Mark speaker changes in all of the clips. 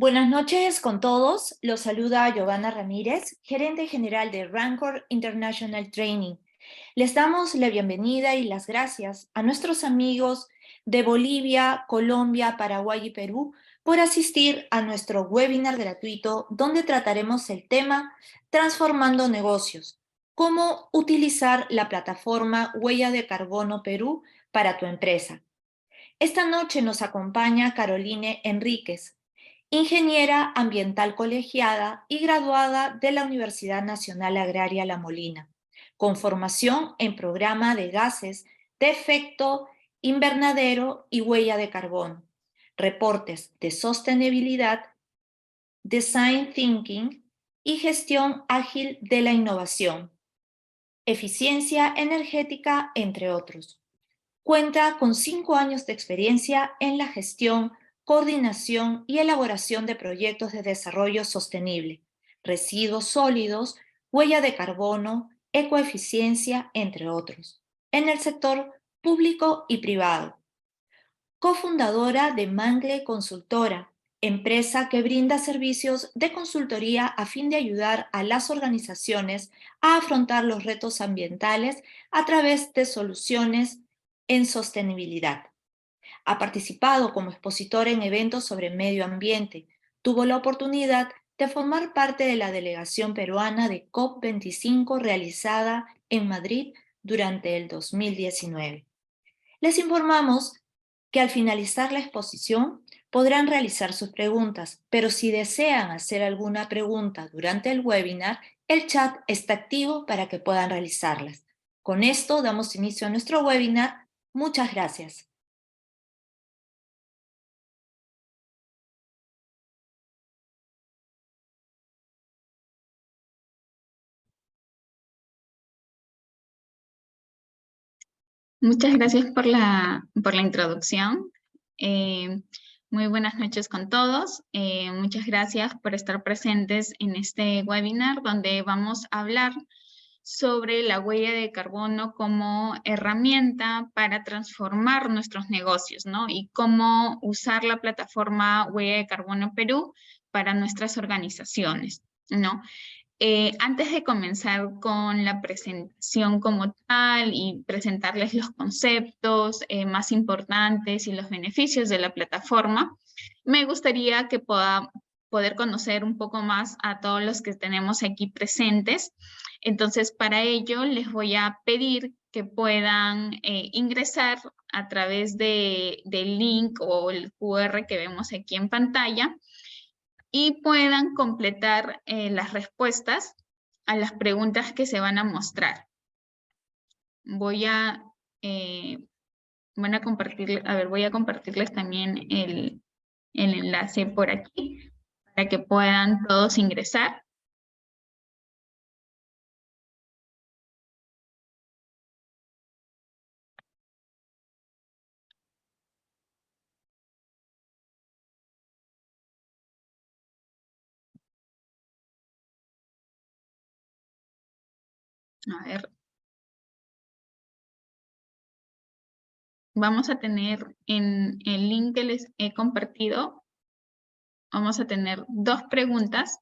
Speaker 1: Buenas noches con todos. Los saluda Giovanna Ramírez, gerente general de Rancor International Training. Les damos la bienvenida y las gracias a nuestros amigos de Bolivia, Colombia, Paraguay y Perú por asistir a nuestro webinar gratuito donde trataremos el tema Transformando Negocios, cómo utilizar la plataforma Huella de Carbono Perú para tu empresa. Esta noche nos acompaña Caroline Enríquez, ingeniera ambiental colegiada y graduada de la Universidad Nacional Agraria La Molina, con formación en programa de gases de efecto invernadero y huella de carbono, reportes de sostenibilidad, design thinking y gestión ágil de la innovación, eficiencia energética, entre otros. Cuenta con 5 años de experiencia en la gestión, coordinación y elaboración de proyectos de desarrollo sostenible, residuos sólidos, huella de carbono, ecoeficiencia, entre otros, en el sector público y privado. Cofundadora de Mangle Consultora, empresa que brinda servicios de consultoría a fin de ayudar a las organizaciones a afrontar los retos ambientales a través de soluciones en sostenibilidad. Ha participado como expositora en eventos sobre medio ambiente. Tuvo la oportunidad de formar parte de la delegación peruana de COP25 realizada en Madrid durante el 2019. Les informamos que al finalizar la exposición podrán realizar sus preguntas, pero si desean hacer alguna pregunta durante el webinar, el chat está activo para que puedan realizarlas. Con esto damos inicio a nuestro webinar. Muchas gracias.
Speaker 2: Muchas gracias por la introducción. Muy buenas noches con todos. Muchas gracias por estar presentes en este webinar donde vamos a hablar sobre la huella de carbono como herramienta para transformar nuestros negocios, ¿no? Y cómo usar la plataforma Huella de Carbono Perú para nuestras organizaciones, ¿no? Antes de comenzar con la presentación como tal y presentarles los conceptos más importantes y los beneficios de la plataforma, me gustaría que poder conocer un poco más a todos los que tenemos aquí presentes. Entonces, para ello les voy a pedir que puedan ingresar a través del link o el QR que vemos aquí en pantalla y puedan completar las respuestas a las preguntas que se van a mostrar. Voy a compartirles también el enlace por aquí para que puedan todos ingresar. A ver. Vamos a tener en el link que les he compartido, vamos a tener 2 preguntas.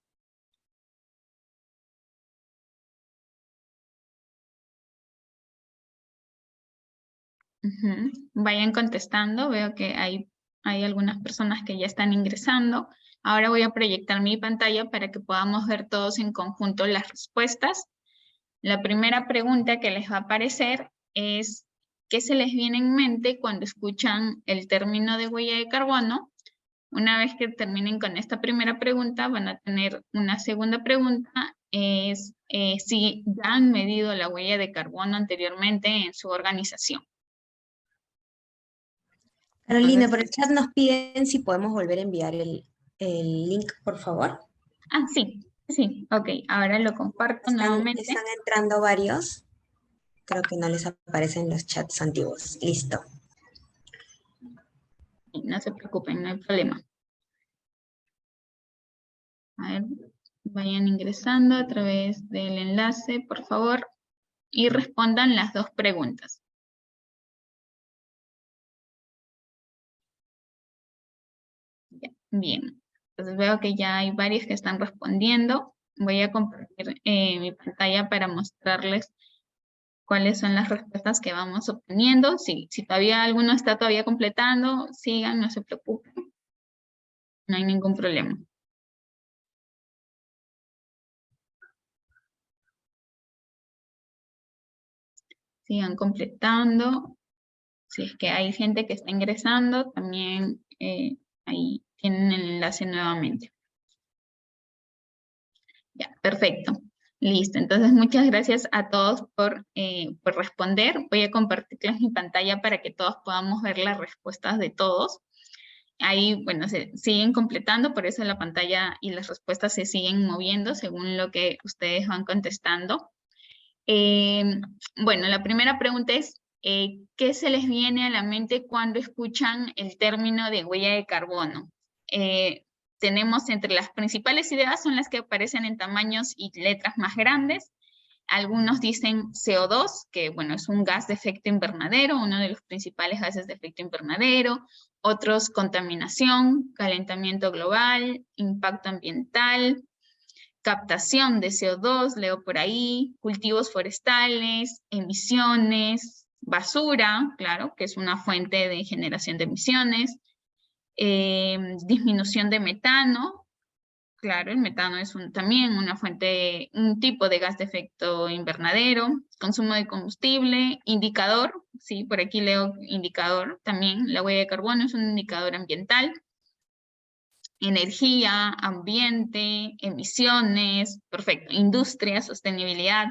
Speaker 2: Vayan contestando, veo que hay algunas personas que ya están ingresando. Ahora voy a proyectar mi pantalla para que podamos ver todos en conjunto las respuestas. La primera pregunta que les va a aparecer es ¿qué se les viene en mente cuando escuchan el término de huella de carbono? Una vez que terminen con esta primera pregunta, van a tener una segunda pregunta, es si ya han medido la huella de carbono anteriormente en su organización.
Speaker 3: Carolina, por el chat nos piden si podemos volver a enviar el link, por favor.
Speaker 2: Ah, sí, ok. Ahora lo comparto nuevamente.
Speaker 3: Están entrando varios. Creo que no les aparecen los chats antiguos. Listo.
Speaker 2: No se preocupen, no hay problema. A ver, vayan ingresando a través del enlace, por favor, y respondan las 2 preguntas. Bien. Entonces veo que ya hay varios que están respondiendo. Voy a compartir mi pantalla para mostrarles cuáles son las respuestas que vamos obteniendo. Si todavía alguno está todavía completando, sigan, no se preocupen. No hay ningún problema. Sigan completando. Si es que hay gente que está ingresando, también ahí tienen el enlace nuevamente. Ya, perfecto. Listo. Entonces, muchas gracias a todos por responder. Voy a compartirles mi pantalla para que todos podamos ver las respuestas de todos. Ahí, bueno, se siguen completando, por eso la pantalla y las respuestas se siguen moviendo según lo que ustedes van contestando. Bueno, la primera pregunta es, ¿qué se les viene a la mente cuando escuchan el término de huella de carbono? Tenemos entre las principales ideas son las que aparecen en tamaños y letras más grandes. Algunos dicen CO2, que bueno, es un gas de efecto invernadero, uno de los principales gases de efecto invernadero. Otros, contaminación, calentamiento global, impacto ambiental, captación de CO2, leo por ahí, cultivos forestales, emisiones, basura, claro, que es una fuente de generación de emisiones, disminución de metano, claro, el metano es también una fuente, un tipo de gas de efecto invernadero, consumo de combustible, indicador, sí, por aquí leo indicador también, la huella de carbono es un indicador ambiental, energía, ambiente, emisiones, perfecto, industria, sostenibilidad,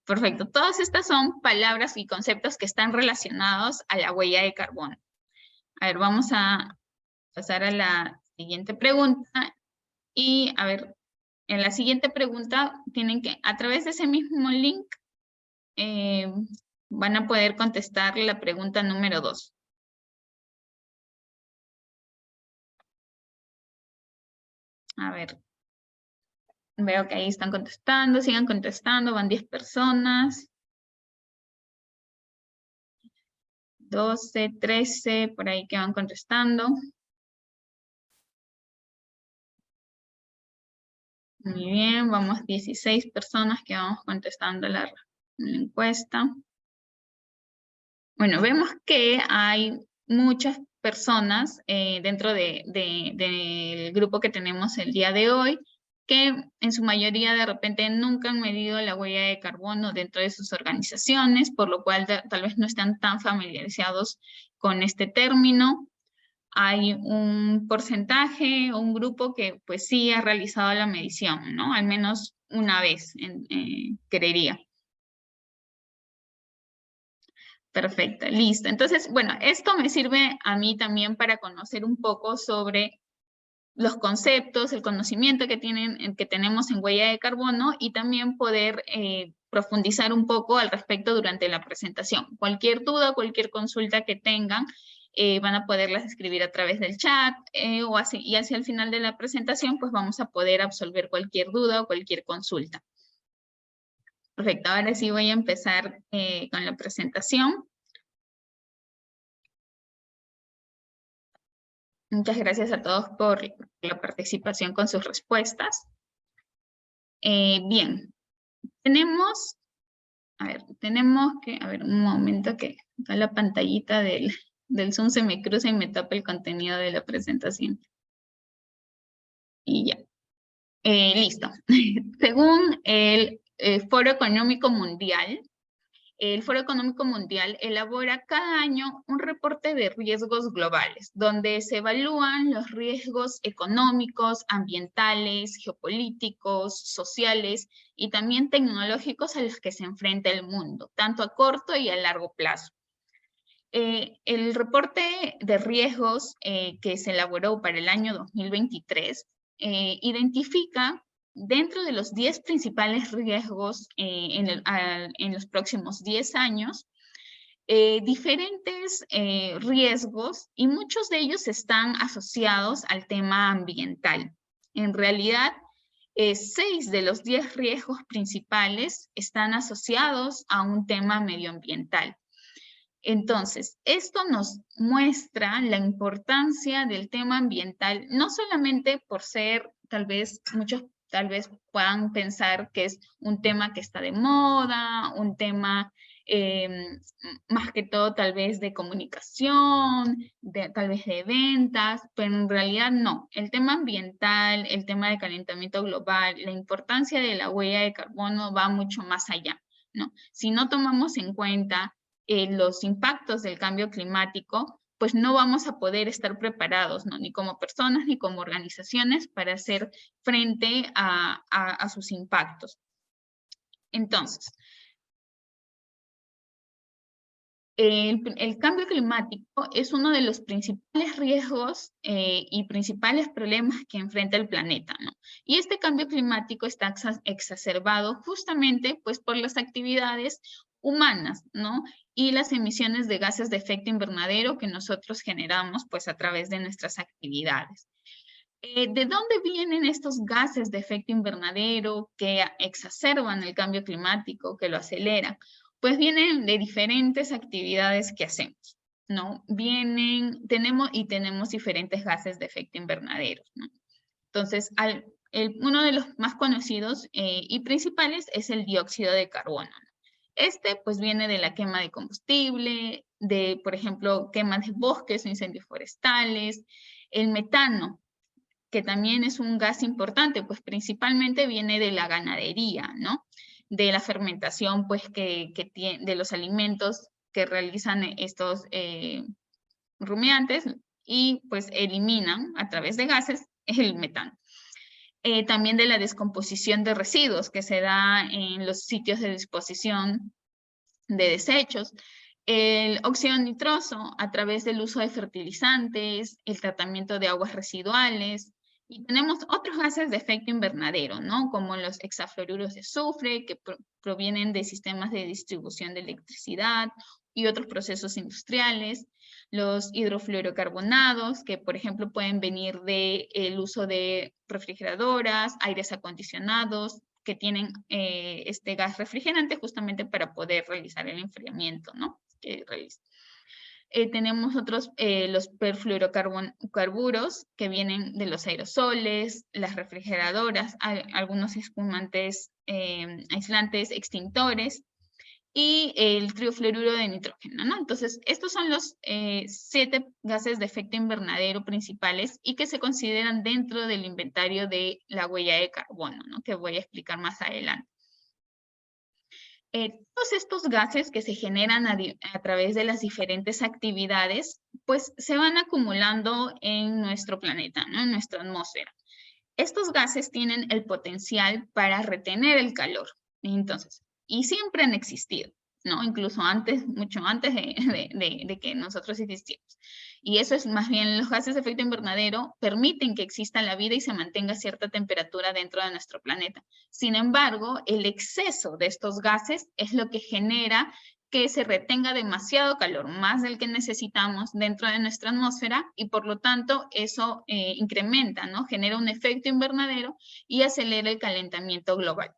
Speaker 2: perfecto. Todas estas son palabras y conceptos que están relacionados a la huella de carbono. A ver, vamos a pasar a la siguiente pregunta. Y a ver, en la siguiente pregunta tienen que, a través de ese mismo link, van a poder contestar la pregunta número 2. A ver, veo que ahí están contestando, sigan contestando, van 10 personas. 12, 13, por ahí que van contestando. Muy bien, vamos 16 personas que vamos contestando la encuesta. Bueno, vemos que hay muchas personas dentro del grupo que tenemos el día de hoy, que en su mayoría de repente nunca han medido la huella de carbono dentro de sus organizaciones, por lo cual tal vez no están tan familiarizados con este término. Hay un porcentaje o un grupo que pues sí ha realizado la medición, ¿no? Al menos una vez, creería. Perfecto, listo. Entonces, bueno, esto me sirve a mí también para conocer un poco sobre los conceptos, el conocimiento que tenemos en huella de carbono y también poder profundizar un poco al respecto durante la presentación. Cualquier duda, cualquier consulta que tengan, van a poderlas escribir a través del chat y hacia el final de la presentación, pues vamos a poder absolver cualquier duda o cualquier consulta. Perfecto, ahora sí voy a empezar con la presentación. Muchas gracias a todos por la participación con sus respuestas. Bien, tenemos que, a ver, un momento que acá la pantallita del Zoom se me cruza y me tapa el contenido de la presentación. Y ya. Listo. Según el Foro Económico Mundial, el Foro Económico Mundial elabora cada año un reporte de riesgos globales, donde se evalúan los riesgos económicos, ambientales, geopolíticos, sociales y también tecnológicos a los que se enfrenta el mundo, tanto a corto y a largo plazo. El reporte de riesgos que se elaboró para el año 2023 identifica dentro de los 10 principales riesgos en los próximos 10 años, diferentes riesgos y muchos de ellos están asociados al tema ambiental. En realidad, 6 de los 10 riesgos principales están asociados a un tema medioambiental. Entonces, esto nos muestra la importancia del tema ambiental, no solamente por ser, tal vez, muchos tal vez puedan pensar que es un tema que está de moda, un tema más que todo tal vez de comunicación, tal vez de ventas, pero en realidad no. El tema ambiental, el tema de calentamiento global, la importancia de la huella de carbono va mucho más allá, ¿no? Si no tomamos en cuenta los impactos del cambio climático, pues no vamos a poder estar preparados, ¿no? Ni como personas ni como organizaciones para hacer frente a sus impactos. Entonces, el cambio climático es uno de los principales riesgos y principales problemas que enfrenta el planeta, ¿no? Y este cambio climático está exacerbado justamente pues, por las actividades humanas, ¿no? Y las emisiones de gases de efecto invernadero que nosotros generamos pues, a través de nuestras actividades. ¿De dónde vienen estos gases de efecto invernadero que exacerban el cambio climático, que lo aceleran? Pues vienen de diferentes actividades que hacemos, ¿no? Tenemos diferentes gases de efecto invernadero, ¿no? Entonces, uno de los más conocidos y principales es el dióxido de carbono, ¿no? Este, pues, viene de la quema de combustible, de, por ejemplo, quema de bosques o incendios forestales. El metano, que también es un gas importante, pues principalmente viene de la ganadería, ¿no? De la fermentación, pues, de los alimentos que realizan estos rumiantes y, pues, eliminan a través de gases el metano. También de la descomposición de residuos que se da en los sitios de disposición de desechos. El óxido nitroso a través del uso de fertilizantes, el tratamiento de aguas residuales, y tenemos otros gases de efecto invernadero, ¿no? Como los hexafluoruros de azufre, que provienen de sistemas de distribución de electricidad y otros procesos industriales. Los hidrofluorocarbonados, que por ejemplo pueden venir del uso de refrigeradoras, aires acondicionados, que tienen este gas refrigerante justamente para poder realizar el enfriamiento, ¿no? Tenemos los perfluorocarburos que vienen de los aerosoles, las refrigeradoras, algunos espumantes aislantes, extintores y el triofluoruro de nitrógeno, ¿no? Entonces, estos son los 7 gases de efecto invernadero principales y que se consideran dentro del inventario de la huella de carbono, ¿no? Que voy a explicar más adelante. Todos estos gases que se generan a través de las diferentes actividades, pues se van acumulando en nuestro planeta, ¿no? En nuestra atmósfera. Estos gases tienen el potencial para retener el calor. Entonces, y siempre han existido, ¿no? Incluso antes, mucho antes de que nosotros existiéramos. Y eso es más bien, los gases de efecto invernadero permiten que exista la vida y se mantenga cierta temperatura dentro de nuestro planeta. Sin embargo, el exceso de estos gases es lo que genera que se retenga demasiado calor, más del que necesitamos dentro de nuestra atmósfera, y por lo tanto eso incrementa, ¿no? Genera un efecto invernadero y acelera el calentamiento global.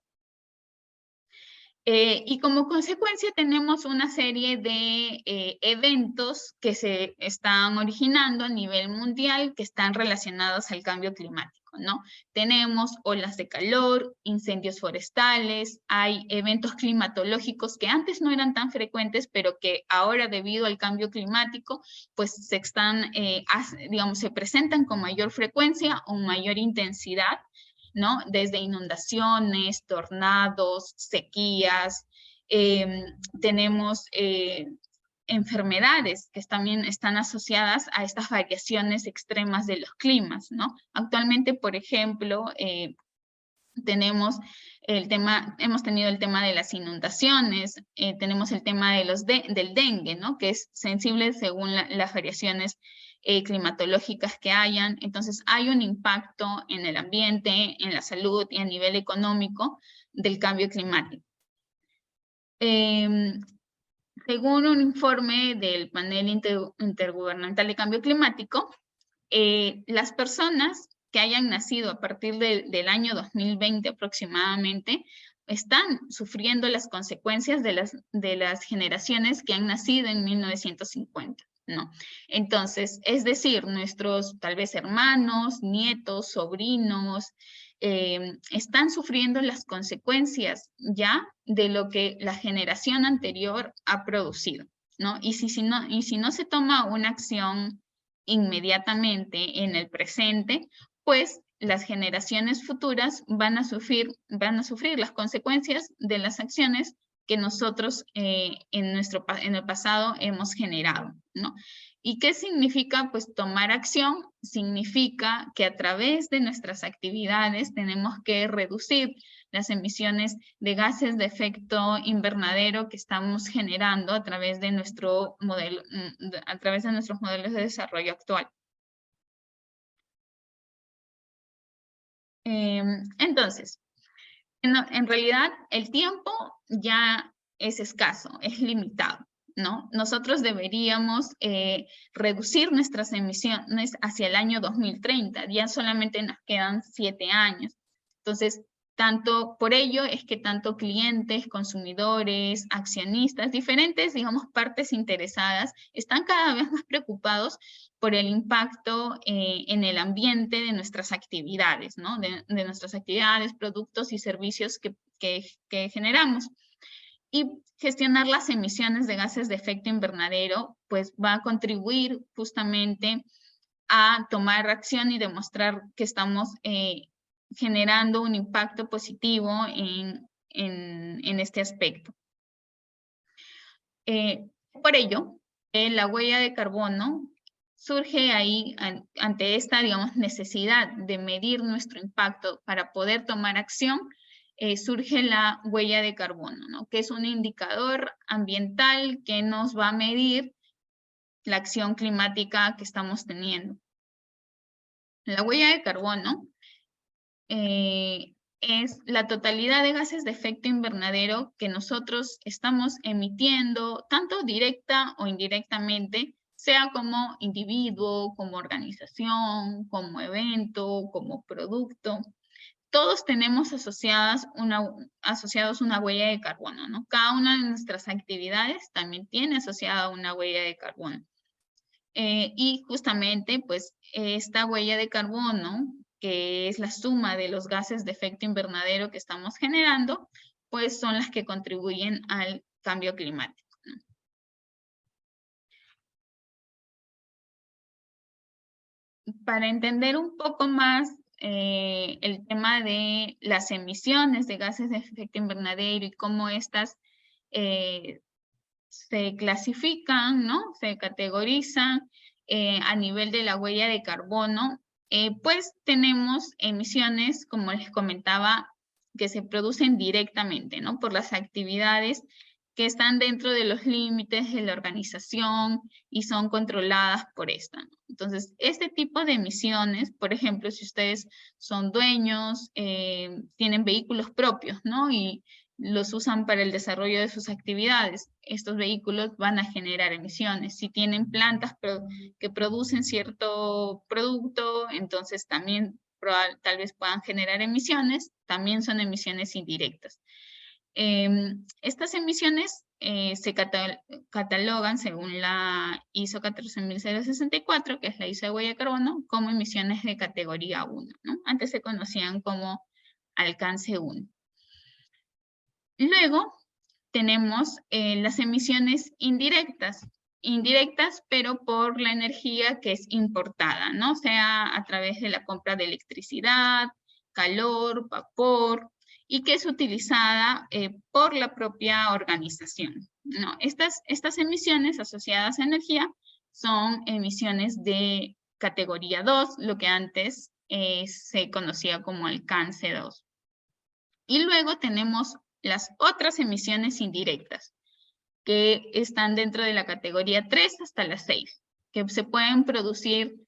Speaker 2: Y como consecuencia tenemos una serie de eventos que se están originando a nivel mundial que están relacionados al cambio climático, ¿no? Tenemos olas de calor, incendios forestales, hay eventos climatológicos que antes no eran tan frecuentes, pero que ahora debido al cambio climático, pues se presentan con mayor frecuencia o mayor intensidad, ¿no? Desde inundaciones, tornados, sequías, tenemos enfermedades que también están asociadas a estas variaciones extremas de los climas, ¿no? Actualmente, por ejemplo, hemos tenido el tema de las inundaciones, tenemos el tema del dengue, ¿no? Que es sensible según las variaciones climatológicas que hayan. Entonces, hay un impacto en el ambiente, en la salud y a nivel económico del cambio climático. Según un informe del Panel Intergubernamental de Cambio Climático, las personas que hayan nacido a partir del año 2020 aproximadamente están sufriendo las consecuencias de las generaciones que han nacido en 1950, ¿no? Entonces, es decir, nuestros tal vez hermanos, nietos, sobrinos, están sufriendo las consecuencias ya de lo que la generación anterior ha producido, ¿no? Y si no se toma una acción inmediatamente en el presente, pues las generaciones futuras van a sufrir las consecuencias de las acciones que nosotros en el pasado hemos generado, ¿no? ¿Y qué significa? Pues tomar acción significa que a través de nuestras actividades tenemos que reducir las emisiones de gases de efecto invernadero que estamos generando a través de nuestros modelos de desarrollo actual. Entonces, en realidad el tiempo ya es escaso, es limitado, ¿no? Nosotros deberíamos reducir nuestras emisiones hacia el año 2030, ya solamente nos quedan 7 años. Entonces, por ello es que tanto clientes, consumidores, accionistas, diferentes, digamos, partes interesadas, están cada vez más preocupados por el impacto en el ambiente de nuestras actividades, ¿no? De nuestras actividades, productos y servicios que generamos. Y gestionar las emisiones de gases de efecto invernadero, pues va a contribuir justamente a tomar acción y demostrar que estamos generando un impacto positivo en este aspecto. Por ello, la huella de carbono surge ahí ante esta, digamos, necesidad de medir nuestro impacto para poder tomar acción, surge la huella de carbono, ¿no? Que es un indicador ambiental que nos va a medir la acción climática que estamos teniendo. La huella de carbono es la totalidad de gases de efecto invernadero que nosotros estamos emitiendo, tanto directa o indirectamente, sea como individuo, como organización, como evento, como producto. Todos tenemos asociados una huella de carbono, ¿no? Cada una de nuestras actividades también tiene asociada una huella de carbono. Y justamente, pues, esta huella de carbono, que es la suma de los gases de efecto invernadero que estamos generando, pues son las que contribuyen al cambio climático, ¿no? Para entender un poco más el tema de las emisiones de gases de efecto invernadero y cómo estas se clasifican, ¿no? Se categorizan a nivel de la huella de carbono, pues tenemos emisiones, como les comentaba, que se producen directamente, ¿no? Por las actividades que están dentro de los límites de la organización y son controladas por esta, ¿no? Entonces, este tipo de emisiones, por ejemplo, si ustedes son dueños, tienen vehículos propios, ¿no? Y los usan para el desarrollo de sus actividades, estos vehículos van a generar emisiones. Si tienen plantas que producen cierto producto, entonces también tal vez puedan generar emisiones, también son emisiones indirectas. Estas emisiones se catalogan según la ISO 14064, que es la ISO de huella de carbono, como emisiones de categoría 1, ¿no? Antes se conocían como alcance 1. Luego tenemos las emisiones indirectas, pero por la energía que es importada, ¿no? Sea a través de la compra de electricidad, calor, vapor, y que es utilizada por la propia organización, ¿no? Estas emisiones asociadas a energía son emisiones de categoría 2, lo que antes se conocía como alcance 2. Y luego tenemos las otras emisiones indirectas, que están dentro de la categoría 3 hasta la 6, que se pueden producir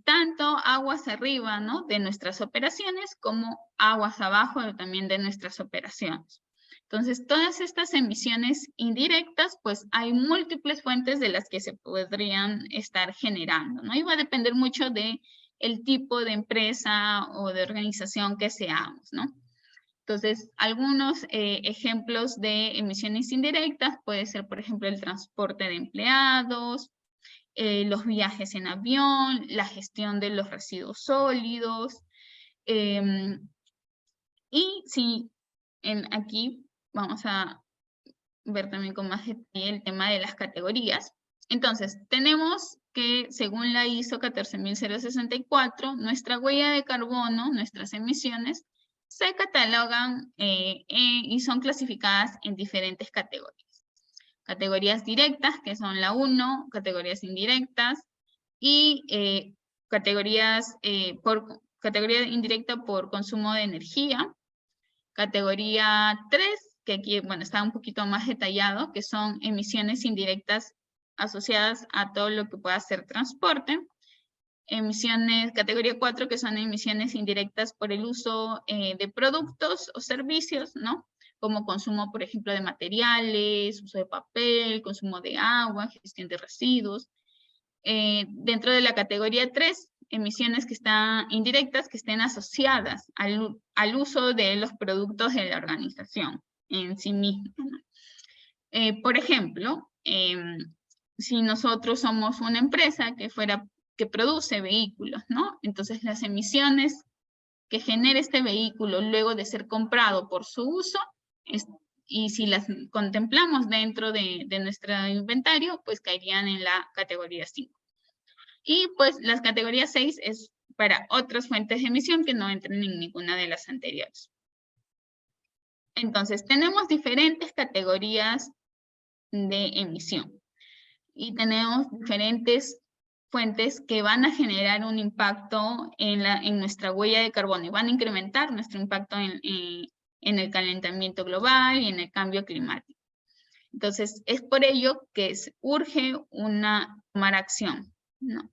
Speaker 2: tanto aguas arriba, ¿no? De nuestras operaciones, como aguas abajo también de nuestras operaciones. Entonces, todas estas emisiones indirectas, pues hay múltiples fuentes de las que se podrían estar generando, ¿no? Y va a depender mucho de el tipo de empresa o de organización que seamos, ¿no? Entonces, algunos ejemplos de emisiones indirectas puede ser, por ejemplo, el transporte de empleados, los viajes en avión, la gestión de los residuos sólidos. Y si aquí vamos a ver también con más detalle el tema de las categorías. Entonces, tenemos que según la ISO 14064, nuestra huella de carbono, nuestras emisiones, se catalogan y son clasificadas en diferentes categorías. Categorías directas, que son la 1, categorías indirectas, y categoría indirecta por consumo de energía. Categoría 3, que aquí, bueno, está un poquito más detallado, que son emisiones indirectas asociadas a todo lo que pueda ser transporte. Categoría 4, que son emisiones indirectas por el uso de productos o servicios, ¿no? Como consumo, por ejemplo, de materiales, uso de papel, consumo de agua, gestión de residuos. Dentro de la categoría 3, emisiones que están indirectas, que estén asociadas al uso de los productos de la organización en sí misma. Por ejemplo, si nosotros somos una empresa que produce vehículos, ¿no? Entonces las emisiones que genera este vehículo luego de ser comprado por su uso, y si las contemplamos dentro de nuestro inventario, pues caerían en la categoría 5. Y pues las categorías 6 es para otras fuentes de emisión que no entran en ninguna de las anteriores. Entonces, tenemos diferentes categorías de emisión y tenemos diferentes fuentes que van a generar un impacto en nuestra huella de carbono y van a incrementar nuestro impacto en el calentamiento global y en el cambio climático. Entonces, es por ello que urge tomar acción, ¿no?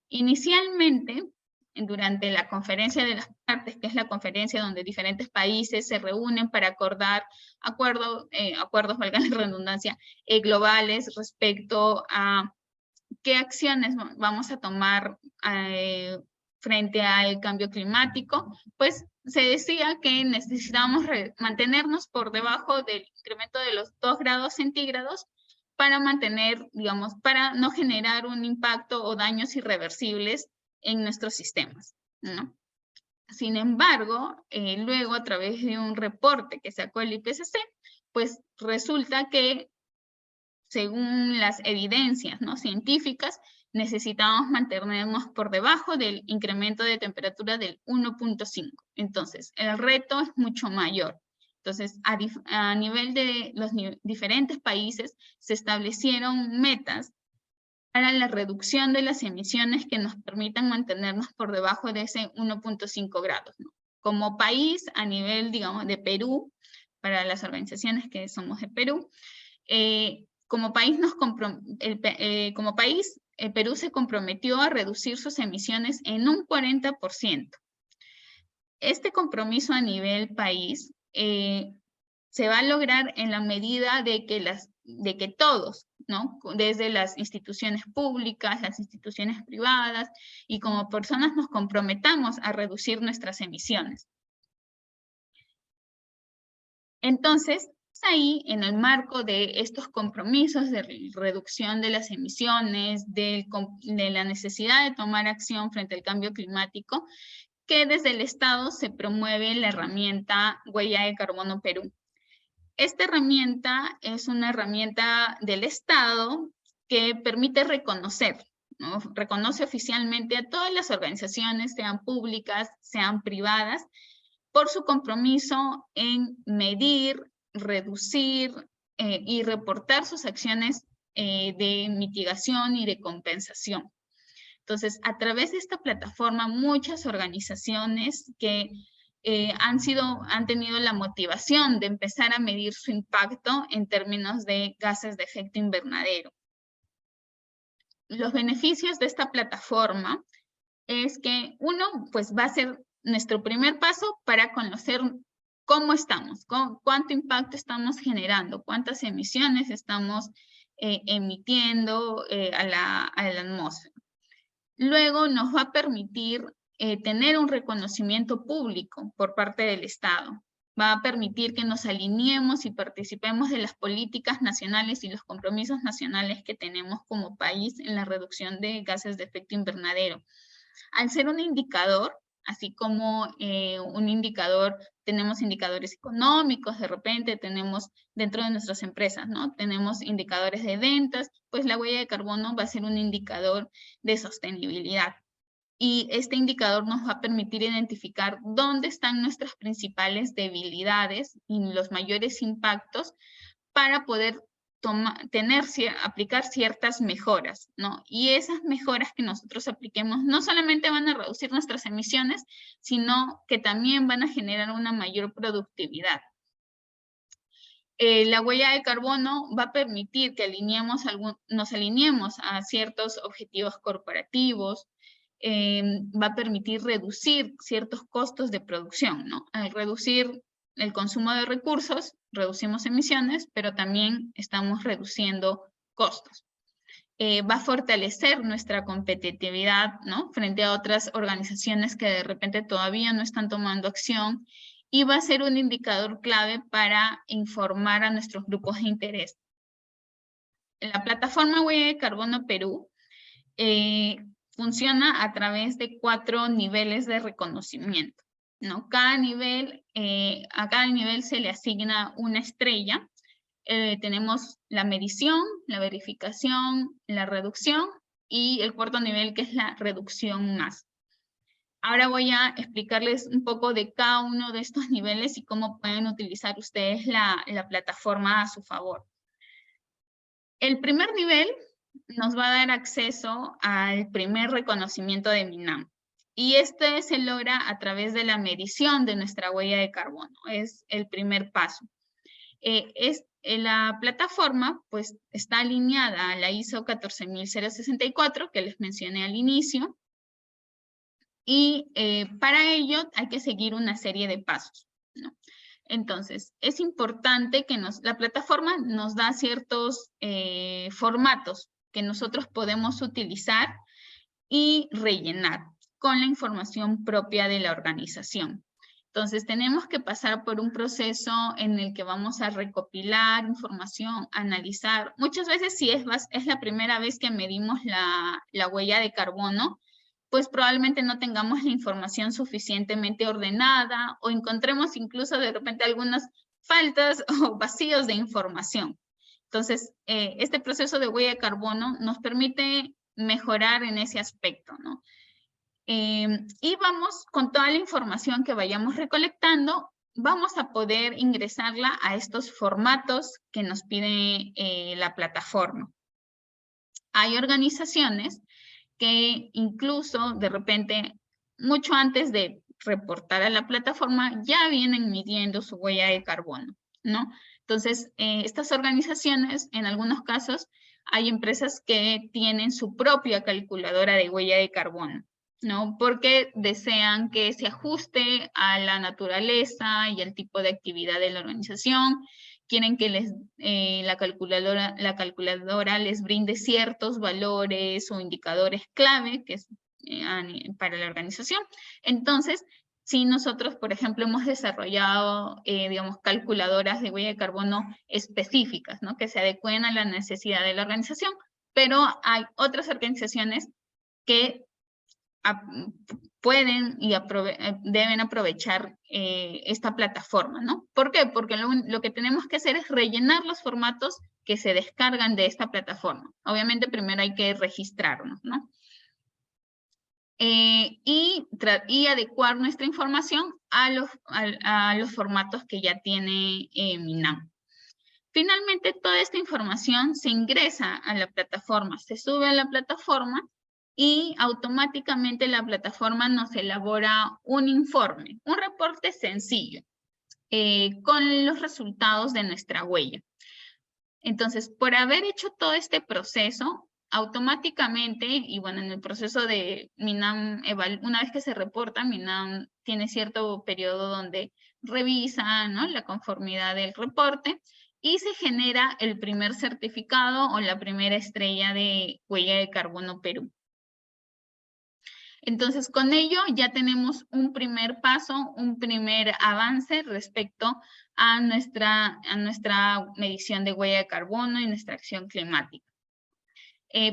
Speaker 2: Inicialmente, durante la conferencia de las partes, que es la conferencia donde diferentes países se reúnen para acordar acuerdos, valga la redundancia, globales respecto a qué acciones vamos a tomar frente al cambio climático, pues se decía que necesitábamos mantenernos por debajo del incremento de los 2 grados centígrados para mantener, digamos, para no generar un impacto o daños irreversibles en nuestros sistemas, ¿no? Sin embargo, luego a través de un reporte que sacó el IPCC, pues resulta que según las evidencias, ¿no?, científicas, necesitamos mantenernos por debajo del incremento de temperatura del 1.5. Entonces, el reto es mucho mayor. Entonces, a nivel de los diferentes países, se establecieron metas para la reducción de las emisiones que nos permitan mantenernos por debajo de ese 1.5 grados, ¿no? Como país, a nivel, digamos, de Perú, para las organizaciones que somos de Perú, como país, Perú se comprometió a reducir sus emisiones en un 40%. Este compromiso a nivel país se va a lograr en la medida de que todos, ¿no?, desde las instituciones públicas, las instituciones privadas y como personas nos comprometamos a reducir nuestras emisiones. Entonces, ahí, en el marco de estos compromisos de reducción de las emisiones, de la necesidad de tomar acción frente al cambio climático, que desde el Estado se promueve la herramienta Huella de Carbono Perú. Esta herramienta es una herramienta del Estado que permite reconocer, ¿no?, reconoce oficialmente a todas las organizaciones, sean públicas, sean privadas, por su compromiso en medir, reducir y reportar sus acciones de mitigación y de compensación. Entonces, a través de esta plataforma, muchas organizaciones que han tenido la motivación de empezar a medir su impacto en términos de gases de efecto invernadero. Los beneficios de esta plataforma es que, uno, pues va a ser nuestro primer paso para conocer cómo estamos, cuánto impacto estamos generando, cuántas emisiones estamos emitiendo a la atmósfera. Luego nos va a permitir tener un reconocimiento público por parte del Estado. va a permitir que nos alineemos y participemos de las políticas nacionales y los compromisos nacionales que tenemos como país en la reducción de gases de efecto invernadero. Al ser un indicador, así como un indicador, tenemos indicadores económicos, de repente tenemos dentro de nuestras empresas, ¿no? Tenemos indicadores de ventas, pues la huella de carbono va a ser un indicador de sostenibilidad. Y este indicador nos va a permitir identificar dónde están nuestras principales debilidades y los mayores impactos para poder aplicar ciertas mejoras, ¿no? Y esas mejoras que nosotros apliquemos no solamente van a reducir nuestras emisiones, sino que también van a generar una mayor productividad. La huella de carbono va a permitir que nos alineemos a ciertos objetivos corporativos, va a permitir reducir ciertos costos de producción, ¿no? Al reducir el consumo de recursos, reducimos emisiones, pero también estamos reduciendo costos. Va a fortalecer nuestra competitividad, ¿no? Frente a otras organizaciones que de repente todavía no están tomando acción, y va a ser un indicador clave para informar a nuestros grupos de interés. La plataforma Huella de Carbono Perú funciona a través de 4 niveles de reconocimiento, ¿no? A cada nivel se le asigna una estrella. Tenemos la medición, la verificación, la reducción y el 4º nivel, que es la reducción más. Ahora voy a explicarles un poco de cada uno de estos niveles y cómo pueden utilizar ustedes la plataforma a su favor. El primer nivel nos va a dar acceso al primer reconocimiento de MINAM. Y este se logra a través de la medición de nuestra huella de carbono. Es el primer paso. La plataforma pues, está alineada a la ISO 14064 que les mencioné al inicio. Y para ello hay que seguir una serie de pasos, ¿no? Entonces, es importante que la plataforma nos da ciertos formatos que nosotros podemos utilizar y rellenar con la información propia de la organización. Entonces, tenemos que pasar por un proceso en el que vamos a recopilar información, analizar. Muchas veces, si es la primera vez que medimos la huella de carbono, pues probablemente no tengamos la información suficientemente ordenada o encontremos incluso de repente algunas faltas o vacíos de información. Entonces, este proceso de huella de carbono nos permite mejorar en ese aspecto, ¿no? Y vamos, con toda la información que vayamos recolectando, vamos a poder ingresarla a estos formatos que nos pide la plataforma. Hay organizaciones que incluso de repente, mucho antes de reportar a la plataforma, ya vienen midiendo su huella de carbono, ¿no? Entonces, estas organizaciones, en algunos casos, hay empresas que tienen su propia calculadora de huella de carbono, ¿no? Porque desean que se ajuste a la naturaleza y al tipo de actividad de la organización. Quieren que la calculadora les brinde ciertos valores o indicadores clave que es, para la organización. Entonces, si nosotros, por ejemplo, hemos desarrollado, digamos, calculadoras de huella de carbono específicas, ¿no? Que se adecúen a la necesidad de la organización, pero hay otras organizaciones que pueden y deben aprovechar esta plataforma, ¿no? ¿Por qué? Porque lo que tenemos que hacer es rellenar los formatos que se descargan de esta plataforma. Obviamente primero hay que registrarnos, ¿no? Y adecuar nuestra información a los formatos que ya tiene MINAM. Finalmente, toda esta información se ingresa a la plataforma, se sube a la plataforma y automáticamente la plataforma nos elabora un informe, un reporte sencillo con los resultados de nuestra huella. Entonces, por haber hecho todo este proceso, automáticamente, y bueno, en el proceso de MINAM, una vez que se reporta, MINAM tiene cierto periodo donde revisa, ¿no?, la conformidad del reporte y se genera el primer certificado o la primera estrella de huella de carbono Perú. Entonces, con ello ya tenemos un primer paso, un primer avance respecto a nuestra medición de huella de carbono y nuestra acción climática.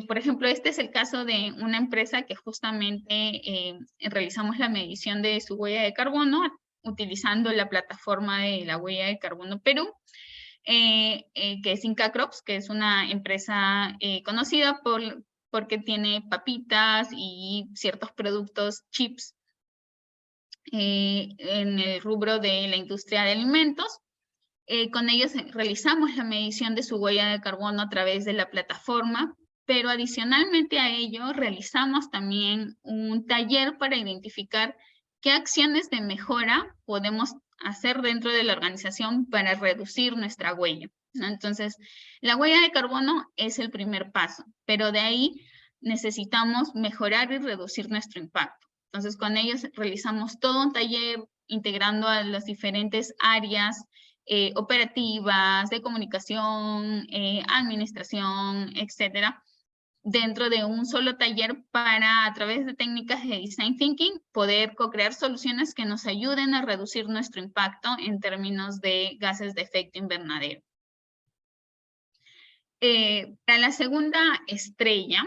Speaker 2: Por ejemplo, este es el caso de una empresa que justamente realizamos la medición de su huella de carbono utilizando la plataforma de la huella de carbono Perú, que es Inca Crops, que es una empresa conocida porque tiene papitas y ciertos productos chips en el rubro de la industria de alimentos. Con ellos realizamos la medición de su huella de carbono a través de la plataforma, pero adicionalmente a ello realizamos también un taller para identificar qué acciones de mejora podemos hacer dentro de la organización para reducir nuestra huella, ¿no? Entonces, la huella de carbono es el primer paso, pero de ahí necesitamos mejorar y reducir nuestro impacto. Entonces, con ellos realizamos todo un taller integrando a las diferentes áreas operativas, de comunicación, administración, etcétera, dentro de un solo taller para, a través de técnicas de Design Thinking, poder co-crear soluciones que nos ayuden a reducir nuestro impacto en términos de gases de efecto invernadero. Para la segunda estrella,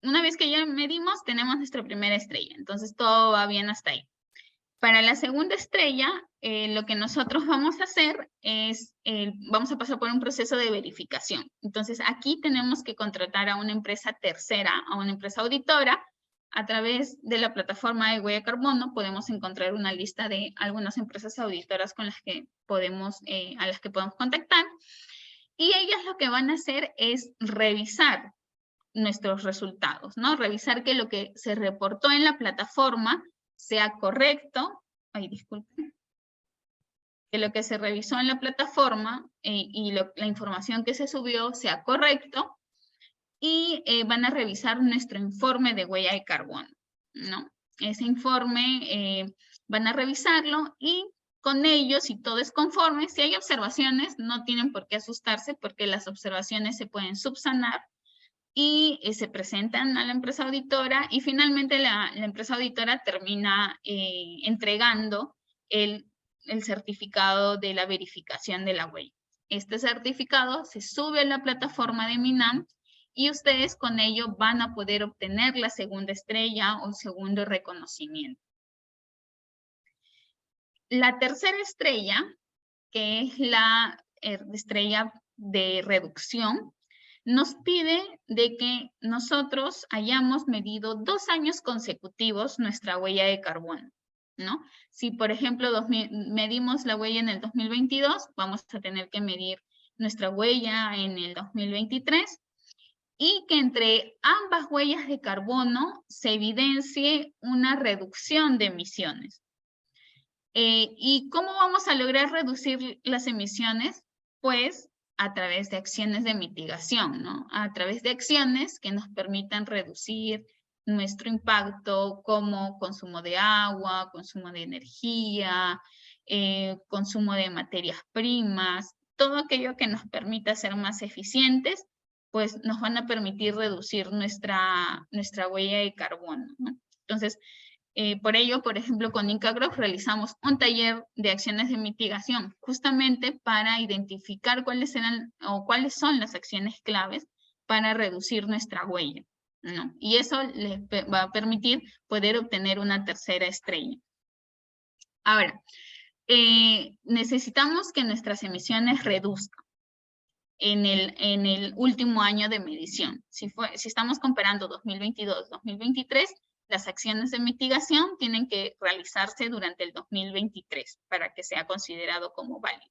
Speaker 2: una vez que ya medimos, tenemos nuestra primera estrella. Entonces, todo va bien hasta ahí. Para la segunda estrella, lo que nosotros vamos a hacer es, vamos a pasar por un proceso de verificación. Entonces, aquí tenemos que contratar a una empresa tercera, a una empresa auditora. A través de la plataforma de huella de carbono podemos encontrar una lista de algunas empresas auditoras con las que a las que podemos contactar. Y ellas lo que van a hacer es revisar nuestros resultados, ¿no? Revisar que lo que se reportó en la plataforma sea correcto, disculpen, que lo que se revisó en la plataforma y la información que se subió sea correcto, y van a revisar nuestro informe de huella de carbono, ¿no? Ese informe van a revisarlo y con ello, si todo es conforme, si hay observaciones, no tienen por qué asustarse porque las observaciones se pueden subsanar y se presentan a la empresa auditora y finalmente la empresa auditora termina entregando el certificado de la verificación de la huella. Este certificado se sube a la plataforma de MINAM y ustedes con ello van a poder obtener la segunda estrella o segundo reconocimiento. La tercera estrella, que es la estrella de reducción, nos pide de que nosotros hayamos medido 2 años consecutivos nuestra huella de carbono, ¿no? Si, por ejemplo, medimos la huella en el 2022, vamos a tener que medir nuestra huella en el 2023 y que entre ambas huellas de carbono se evidencie una reducción de emisiones. ¿Y cómo vamos a lograr reducir las emisiones? Pues a través de acciones de mitigación, ¿no? A través de acciones que nos permitan reducir nuestro impacto como consumo de agua, consumo de energía, consumo de materias primas, todo aquello que nos permita ser más eficientes, pues nos van a permitir reducir nuestra huella de carbono, ¿no? Entonces, por ello, por ejemplo, con Inca Crops realizamos un taller de acciones de mitigación, justamente para identificar cuáles son las acciones claves para reducir nuestra huella, ¿no? Y eso les va a permitir poder obtener una tercera estrella. Ahora, necesitamos que nuestras emisiones reduzcan en el último año de medición. Si estamos comparando 2022-2023, las acciones de mitigación tienen que realizarse durante el 2023 para que sea considerado como válido.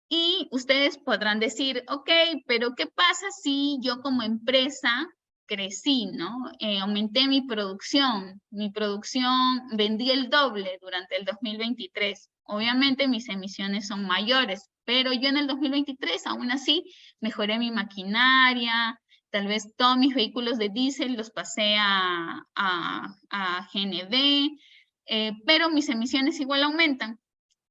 Speaker 2: Y ustedes podrán decir, ok, pero ¿qué pasa si yo como empresa crecí, ¿no? Aumenté mi producción, vendí el doble durante el 2023. Obviamente mis emisiones son mayores, pero yo en el 2023 aún así mejoré mi maquinaria, tal vez todos mis vehículos de diésel los pasé a GNV, pero mis emisiones igual aumentan.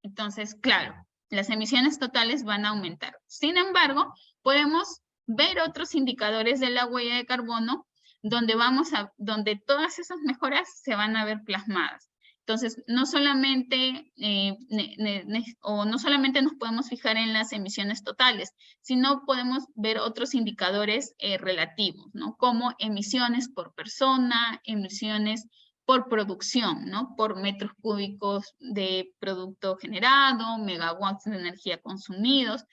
Speaker 2: Entonces, claro, las emisiones totales van a aumentar. Sin embargo, podemos ver otros indicadores de la huella de carbono donde todas esas mejoras se van a ver plasmadas. Entonces, no solamente nos podemos fijar en las emisiones totales, sino podemos ver otros indicadores relativos, ¿no? Como emisiones por persona, emisiones por producción, ¿no? Por metros cúbicos de producto generado, megawatts de energía consumidos.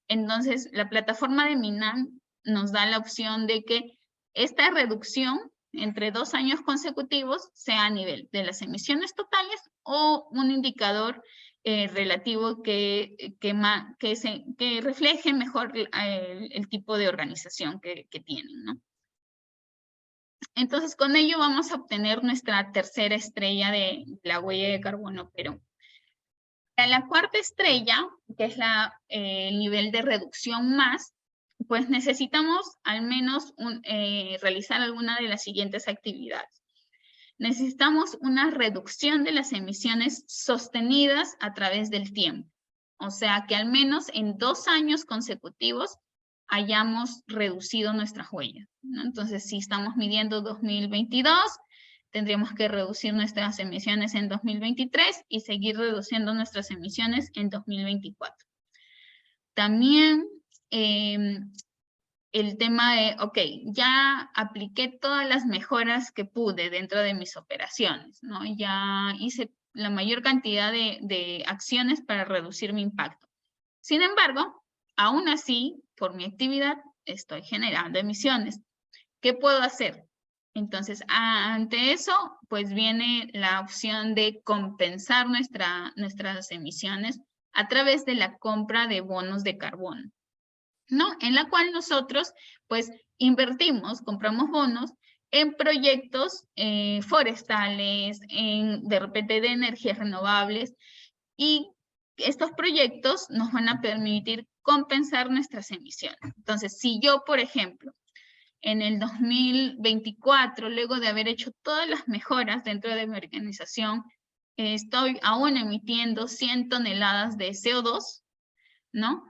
Speaker 2: Entonces, la plataforma de MINAM nos da la opción de que esta reducción entre 2 años consecutivos sea a nivel de las emisiones totales o un indicador relativo que refleje mejor el tipo de organización que tienen, ¿no? Entonces, con ello vamos a obtener nuestra tercera estrella de la huella de carbono Perú. Para la cuarta estrella, que es el nivel de reducción más, pues necesitamos al menos realizar alguna de las siguientes actividades. Necesitamos una reducción de las emisiones sostenidas a través del tiempo. O sea, que al menos en 2 años consecutivos hayamos reducido nuestras huellas, ¿no? Entonces, si estamos midiendo 2022, tendríamos que reducir nuestras emisiones en 2023 y seguir reduciendo nuestras emisiones en 2024. También el tema de, ok, ya apliqué todas las mejoras que pude dentro de mis operaciones, ¿no? Ya hice la mayor cantidad de acciones para reducir mi impacto. Sin embargo, aún así, por mi actividad, estoy generando emisiones. ¿Qué puedo hacer? Entonces, ante eso, pues viene la opción de compensar nuestras emisiones a través de la compra de bonos de carbono, ¿no? En la cual nosotros, pues, compramos bonos en proyectos forestales, de repente de energías renovables, y estos proyectos nos van a permitir compensar nuestras emisiones. Entonces, si yo, por ejemplo, en el 2024, luego de haber hecho todas las mejoras dentro de mi organización, estoy aún emitiendo 100 toneladas de CO2, ¿no?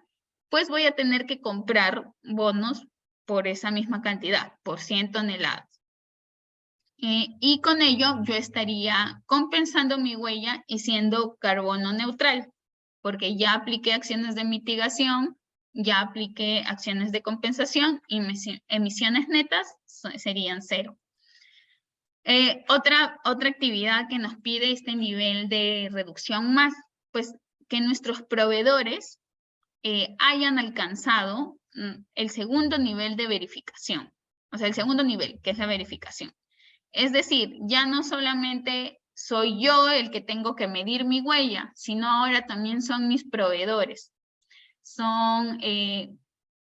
Speaker 2: Pues voy a tener que comprar bonos por esa misma cantidad, por 100 toneladas. Y con ello yo estaría compensando mi huella y siendo carbono neutral, porque ya apliqué acciones de mitigación, ya apliqué acciones de compensación y emisiones netas serían 0. Otra actividad que nos pide este nivel de reducción más, pues que nuestros proveedores hayan alcanzado el segundo nivel de verificación, o sea, el segundo nivel, que es la verificación. Es decir, ya no solamente soy yo el que tengo que medir mi huella, sino ahora también son mis proveedores. Son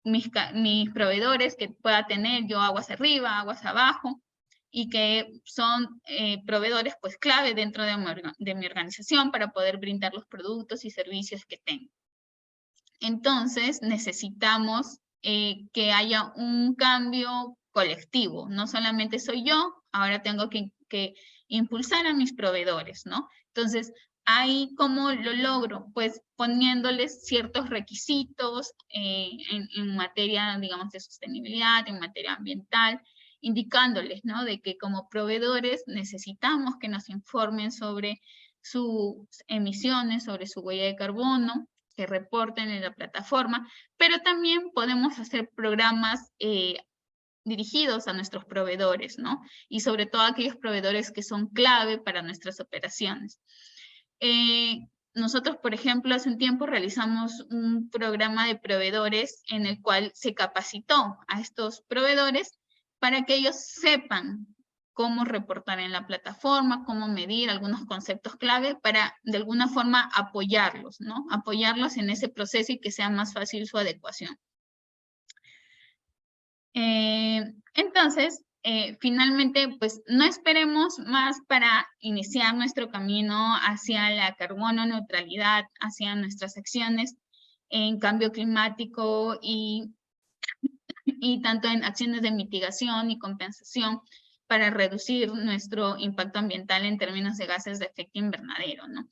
Speaker 2: mis proveedores que pueda tener yo aguas arriba, aguas abajo, y que son proveedores pues clave dentro de mi organización para poder brindar los productos y servicios que tengo. Entonces, necesitamos que haya un cambio colectivo. No solamente soy yo, ahora tengo que impulsar a mis proveedores, ¿no? Entonces, ahí, ¿cómo lo logro? Pues poniéndoles ciertos requisitos en materia, digamos, de sostenibilidad, en materia ambiental, indicándoles, ¿no? De que como proveedores necesitamos que nos informen sobre sus emisiones, sobre su huella de carbono, que reporten en la plataforma, pero también podemos hacer programas dirigidos a nuestros proveedores, ¿no? Y sobre todo aquellos proveedores que son clave para nuestras operaciones. Nosotros, por ejemplo, hace un tiempo realizamos un programa de proveedores en el cual se capacitó a estos proveedores para que ellos sepan cómo reportar en la plataforma, cómo medir algunos conceptos clave para de alguna forma apoyarlos, ¿no? Apoyarlos en ese proceso y que sea más fácil su adecuación. Entonces, finalmente, pues no esperemos más para iniciar nuestro camino hacia la carbono neutralidad, hacia nuestras acciones en cambio climático y tanto en acciones de mitigación y compensación para reducir nuestro impacto ambiental en términos de gases de efecto invernadero, ¿no?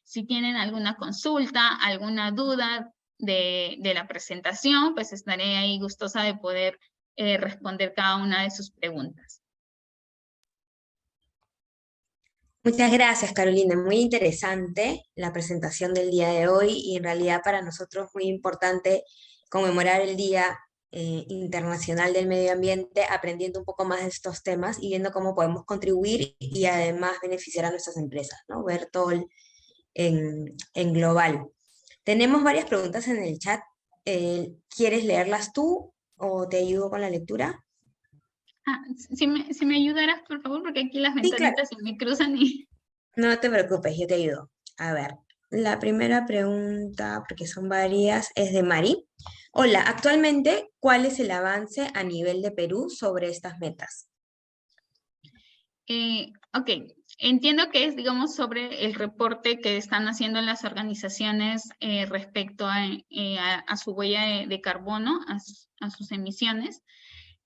Speaker 2: Si tienen alguna consulta, alguna duda de la presentación, pues estaré ahí gustosa de poder responder cada una de sus preguntas.
Speaker 3: Muchas gracias, Carolina. Muy interesante la presentación del día de hoy y en realidad para nosotros muy importante conmemorar el Día Internacional del Medio Ambiente, aprendiendo un poco más de estos temas y viendo cómo podemos contribuir y además beneficiar a nuestras empresas, ¿no? Ver todo en global. Tenemos varias preguntas en el chat. ¿Quieres leerlas tú o te ayudo con la lectura?
Speaker 2: Ah, si me ayudaras, por favor, porque aquí las
Speaker 3: Sí, claro.
Speaker 2: ventanitas se me cruzan y...
Speaker 3: No te preocupes, yo te ayudo. A ver, la primera pregunta, porque son varias, es de Mari. Hola, actualmente, ¿cuál es el avance a nivel de Perú sobre estas metas?
Speaker 2: Ok, entiendo que es, digamos, sobre el reporte que están haciendo las organizaciones respecto a su huella de carbono, a sus emisiones.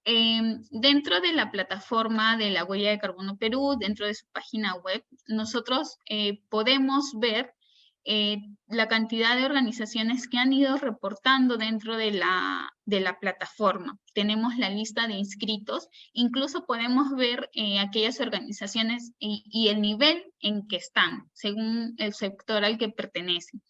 Speaker 2: Dentro de la plataforma de la huella de carbono Perú, dentro de su página web, nosotros podemos ver la cantidad de organizaciones que han ido reportando dentro de la plataforma. Tenemos la lista de inscritos, incluso podemos ver aquellas organizaciones y el nivel en que están, según el sector al que pertenecen.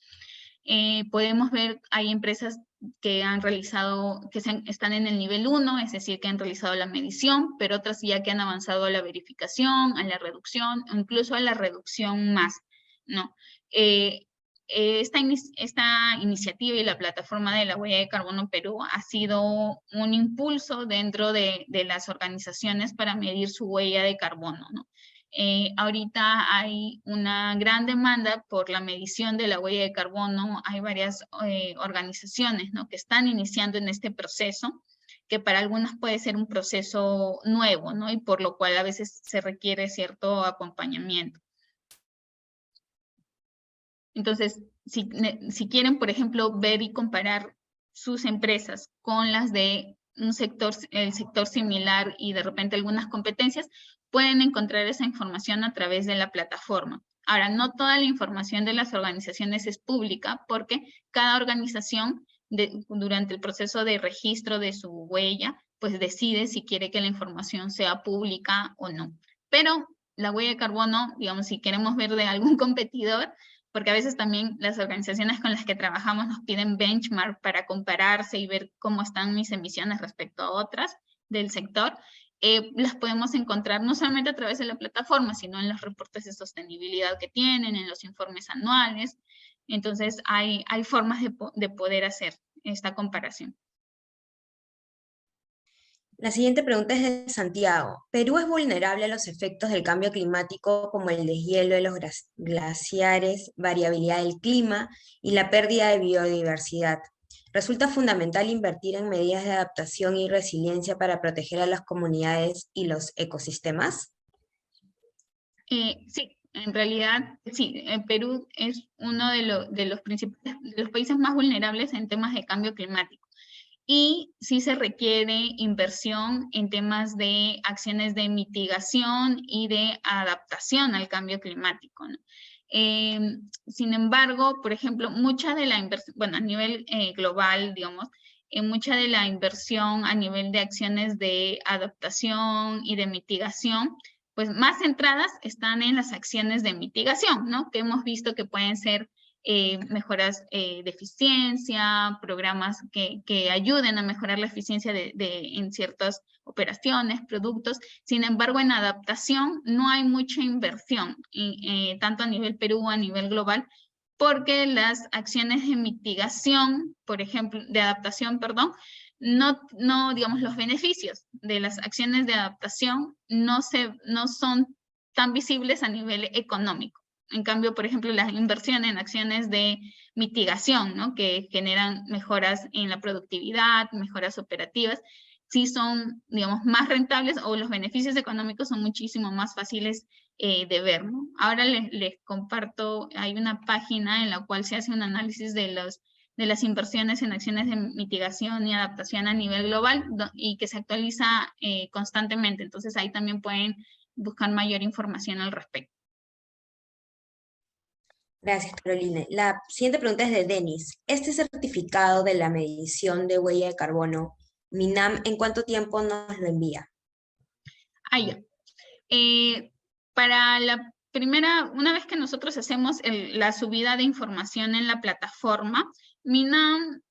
Speaker 2: Podemos ver, hay empresas que han realizado, están en el nivel 1, es decir, que han realizado la medición, pero otras ya que han avanzado a la verificación, a la reducción, o incluso a la reducción más, ¿no? Esta iniciativa y la plataforma de la huella de carbono Perú ha sido un impulso dentro de las organizaciones para medir su huella de carbono, ¿no? Ahorita hay una gran demanda por la medición de la huella de carbono. Hay varias organizaciones, ¿no?, que están iniciando en este proceso, que para algunas puede ser un proceso nuevo, ¿no?, y por lo cual a veces se requiere cierto acompañamiento. Entonces, si quieren, por ejemplo, ver y comparar sus empresas con las de el sector similar y de repente algunas competencias, pueden encontrar esa información a través de la plataforma. Ahora, no toda la información de las organizaciones es pública porque cada organización durante el proceso de registro de su huella, pues decide si quiere que la información sea pública o no. Pero la huella de carbono, digamos, si queremos ver de algún competidor, porque a veces también las organizaciones con las que trabajamos nos piden benchmark para compararse y ver cómo están mis emisiones respecto a otras del sector, las podemos encontrar no solamente a través de la plataforma, sino en los reportes de sostenibilidad que tienen, en los informes anuales. Entonces, hay formas de poder hacer esta comparación.
Speaker 3: La siguiente pregunta es de Santiago. ¿Perú es vulnerable a los efectos del cambio climático como el deshielo de los glaciares, variabilidad del clima y la pérdida de biodiversidad? ¿Resulta fundamental invertir en medidas de adaptación y resiliencia para proteger a las comunidades y los ecosistemas?
Speaker 2: Sí, en realidad, sí, Perú es uno de los países más vulnerables en temas de cambio climático. Y sí se requiere inversión en temas de acciones de mitigación y de adaptación al cambio climático, ¿no? Sin embargo, por ejemplo, mucha de la inversión, bueno, a nivel global, digamos, mucha de la inversión a nivel de acciones de adaptación y de mitigación, pues más centradas están en las acciones de mitigación, ¿no? Que hemos visto que pueden ser mejoras de eficiencia, programas que ayuden a mejorar la eficiencia en ciertas operaciones, productos. Sin embargo, en adaptación no hay mucha inversión, tanto a nivel Perú, a nivel global, porque las acciones de mitigación, por ejemplo, de adaptación, perdón, no, digamos, los beneficios de las acciones de adaptación no son tan visibles a nivel económico. En cambio, por ejemplo, la inversión en acciones de mitigación, ¿no?, que generan mejoras en la productividad, mejoras operativas, sí son, digamos, más rentables, o los beneficios económicos son muchísimo más fáciles de ver, ¿no? Ahora les comparto, hay una página en la cual se hace un análisis de las inversiones en acciones de mitigación y adaptación a nivel global y que se actualiza constantemente. Entonces ahí también pueden buscar mayor información al respecto.
Speaker 3: Gracias, Carolina. La siguiente pregunta es de Denis. Este certificado de la medición de huella de carbono, MINAM, ¿en cuánto tiempo nos lo envía?
Speaker 2: Ya. Para una vez que nosotros hacemos la subida de información en la plataforma, MINAM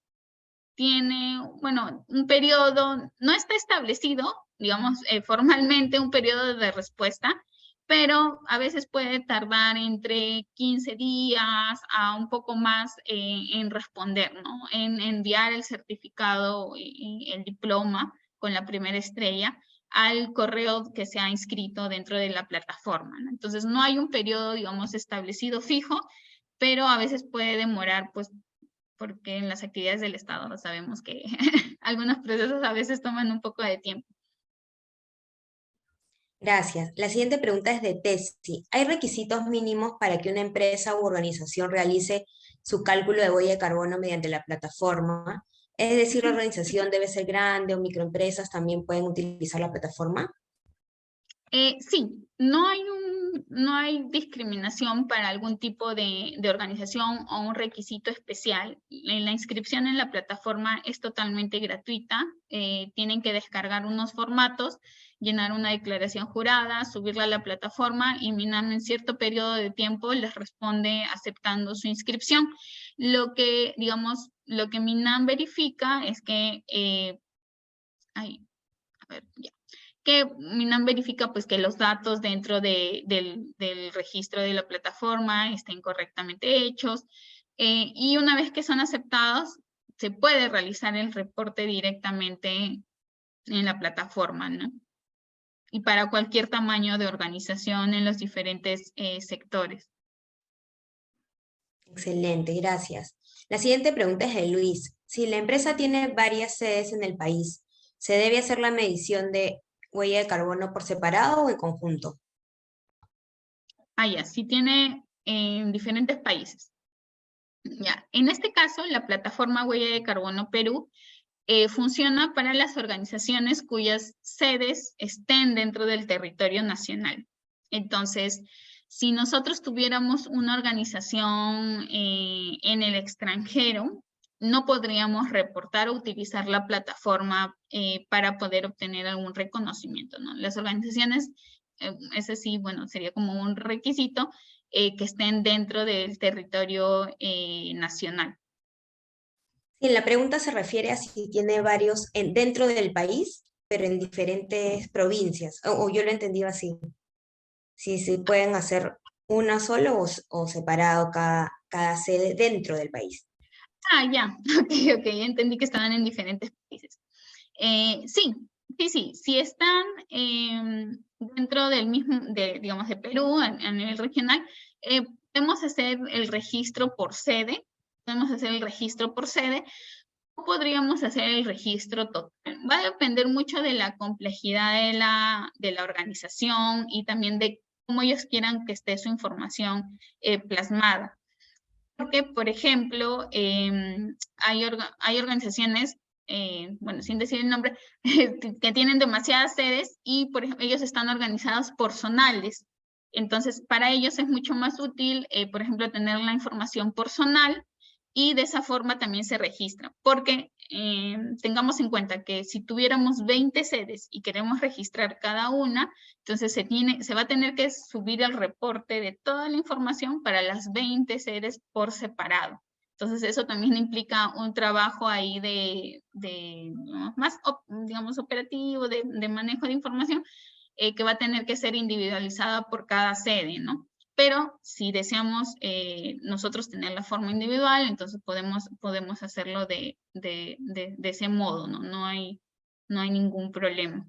Speaker 2: tiene, bueno, un periodo, no está establecido, digamos, formalmente un periodo de respuesta, pero a veces puede tardar entre 15 días a un poco más en responder, ¿no? En enviar el certificado y el diploma con la primera estrella al correo que se ha inscrito dentro de la plataforma, ¿no? Entonces, no hay un periodo, digamos, establecido fijo, pero a veces puede demorar, pues, porque en las actividades del Estado sabemos que algunos procesos a veces toman un poco de tiempo.
Speaker 3: Gracias. La siguiente pregunta es de Tessy. ¿Hay requisitos mínimos para que una empresa u organización realice su cálculo de huella de carbono mediante la plataforma? Es decir, ¿la organización debe ser grande o microempresas también pueden utilizar la plataforma?
Speaker 2: Sí, no hay discriminación para algún tipo de organización o un requisito especial. La inscripción en la plataforma es totalmente gratuita. Tienen que descargar unos formatos, llenar una declaración jurada, subirla a la plataforma y MINAM en cierto periodo de tiempo les responde aceptando su inscripción. Lo que MINAM verifica es que que MINAM verifica pues que los datos dentro del registro de la plataforma estén correctamente hechos y una vez que son aceptados se puede realizar el reporte directamente en la plataforma, ¿no? Y para cualquier tamaño de organización en los diferentes sectores.
Speaker 3: Excelente, gracias. La siguiente pregunta es de Luis. Si la empresa tiene varias sedes en el país, ¿se debe hacer la medición de huella de carbono por separado o en conjunto?
Speaker 2: Ya, si tiene en diferentes países. Ya, en este caso, la plataforma Huella de Carbono Perú funciona para las organizaciones cuyas sedes estén dentro del territorio nacional. Entonces, si nosotros tuviéramos una organización en el extranjero, no podríamos reportar o utilizar la plataforma para poder obtener algún reconocimiento, ¿no? Las organizaciones, ese sí, bueno, sería como un requisito que estén dentro del territorio nacional.
Speaker 3: Sí, la pregunta se refiere a si tiene varios dentro del país, pero en diferentes provincias, o yo lo he entendido así. Si se pueden hacer una solo o separado cada sede dentro del país.
Speaker 2: Ya, ok, entendí que estaban en diferentes países. Sí, si están dentro del mismo, digamos, de Perú, a nivel regional, podemos hacer el registro por sede, o podríamos hacer el registro total. Va a depender mucho de la complejidad de la organización y también de cómo ellos quieran que esté su información plasmada. Porque, por ejemplo, hay organizaciones, bueno, sin decir el nombre, que tienen demasiadas sedes y, por ejemplo, ellos están organizados por zonales. Entonces, para ellos es mucho más útil, por ejemplo, tener la información por zonal y de esa forma también se registra. Porque tengamos en cuenta que si tuviéramos 20 sedes y queremos registrar cada una, entonces se va a tener que subir el reporte de toda la información para las 20 sedes por separado. Entonces eso también implica un trabajo ahí ¿no? más, digamos, operativo, de manejo de información, que va a tener que ser individualizada por cada sede, ¿no? Pero si deseamos nosotros tener la forma individual, entonces podemos hacerlo de ese modo, ¿no? No hay ningún problema.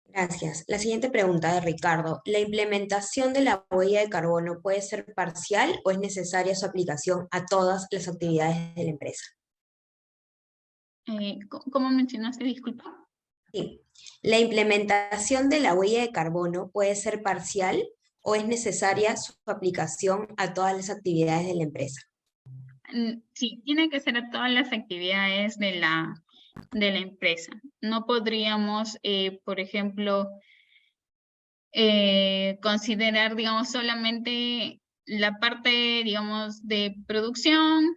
Speaker 3: Gracias. La siguiente pregunta de Ricardo. ¿La implementación de la huella de carbono puede ser parcial o es necesaria su aplicación a todas las actividades de la empresa?
Speaker 2: ¿Cómo mencionaste? Disculpa.
Speaker 3: Sí. ¿La implementación de la huella de carbono puede ser parcial o es necesaria su aplicación a todas las actividades de la empresa?
Speaker 2: Sí, tiene que ser a todas las actividades de la empresa. No podríamos, por ejemplo, considerar, digamos, solamente la parte, digamos, de producción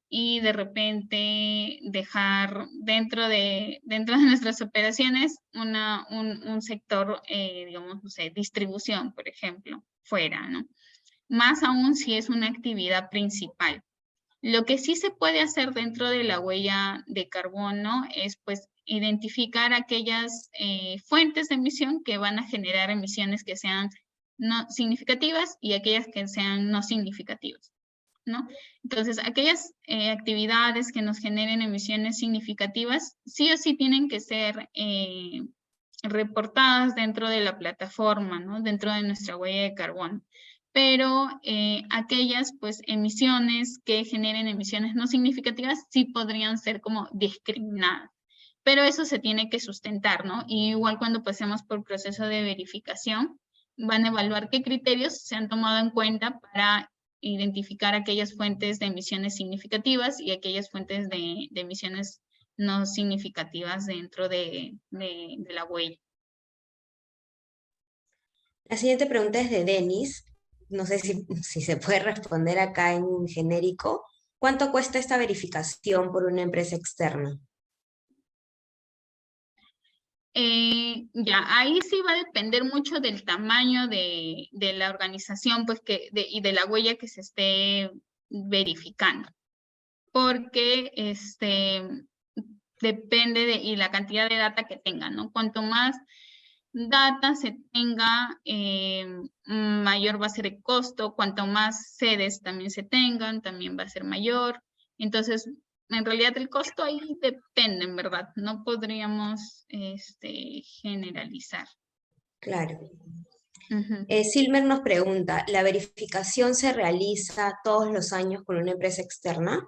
Speaker 2: y de repente dejar dentro de nuestras operaciones un sector, digamos, no sé, distribución, por ejemplo, fuera, ¿no? Más aún si es una actividad principal. Lo que sí se puede hacer dentro de la huella de carbono es, pues, identificar aquellas fuentes de emisión que van a generar emisiones que sean no significativas y aquellas que sean no significativas, ¿no? Entonces, aquellas actividades que nos generen emisiones significativas, sí o sí tienen que ser reportadas dentro de la plataforma, ¿no? Dentro de nuestra huella de carbono. Pero aquellas, pues, emisiones que generen emisiones no significativas sí podrían ser como discriminadas. Pero eso se tiene que sustentar, ¿no? Y igual cuando pasemos por proceso de verificación, van a evaluar qué criterios se han tomado en cuenta para identificar aquellas fuentes de emisiones significativas y aquellas fuentes de emisiones no significativas dentro de la huella.
Speaker 3: La siguiente pregunta es de Denis. No sé si se puede responder acá en genérico. ¿Cuánto cuesta esta verificación por una empresa externa?
Speaker 2: Ya, ahí sí va a depender mucho del tamaño de la organización, pues, y de la huella que se esté verificando. Porque depende y la cantidad de data que tengan, ¿no? Cuanto más data se tenga, mayor va a ser el costo. Cuanto más sedes también se tengan, también va a ser mayor. Entonces, en realidad el costo ahí depende, en verdad. No podríamos generalizar.
Speaker 3: Claro.
Speaker 2: Uh-huh.
Speaker 3: Silmer nos pregunta, ¿la verificación se realiza todos los años con una empresa externa?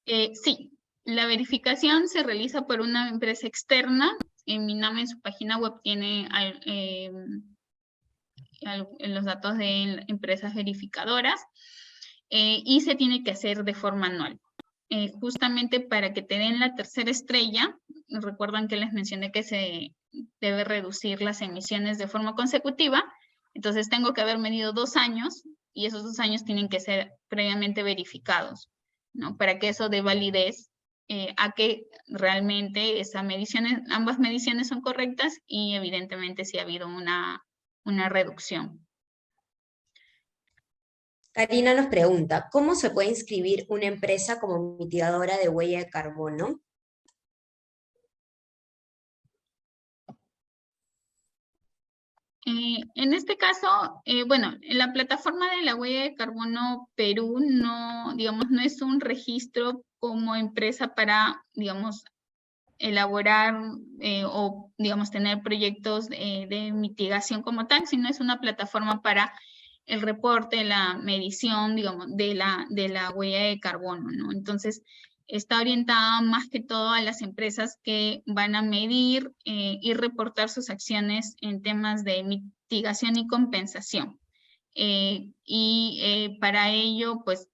Speaker 2: Sí, la verificación se realiza por una empresa externa. En Miname, en su página web, tiene los datos de empresas verificadoras y se tiene que hacer de forma anual. Justamente para que te den la tercera estrella, recuerdan que les mencioné que se debe reducir las emisiones de forma consecutiva, entonces tengo que haber medido 2 años y esos 2 años tienen que ser previamente verificados, ¿no? Para que eso dé validez a que realmente ambas mediciones son correctas y evidentemente sí ha habido una reducción.
Speaker 3: Karina nos pregunta, ¿cómo se puede inscribir una empresa como mitigadora de huella de carbono?
Speaker 2: En este caso, bueno, en la plataforma de la huella de carbono Perú no, digamos, no es un registro como empresa para, digamos, elaborar o, digamos, tener proyectos de mitigación como tal, sino es una plataforma para el reporte, la medición, digamos, de la huella de carbono, ¿no? Entonces, está orientada más que todo a las empresas que van a medir y reportar sus acciones en temas de mitigación y compensación. Para ello, pues,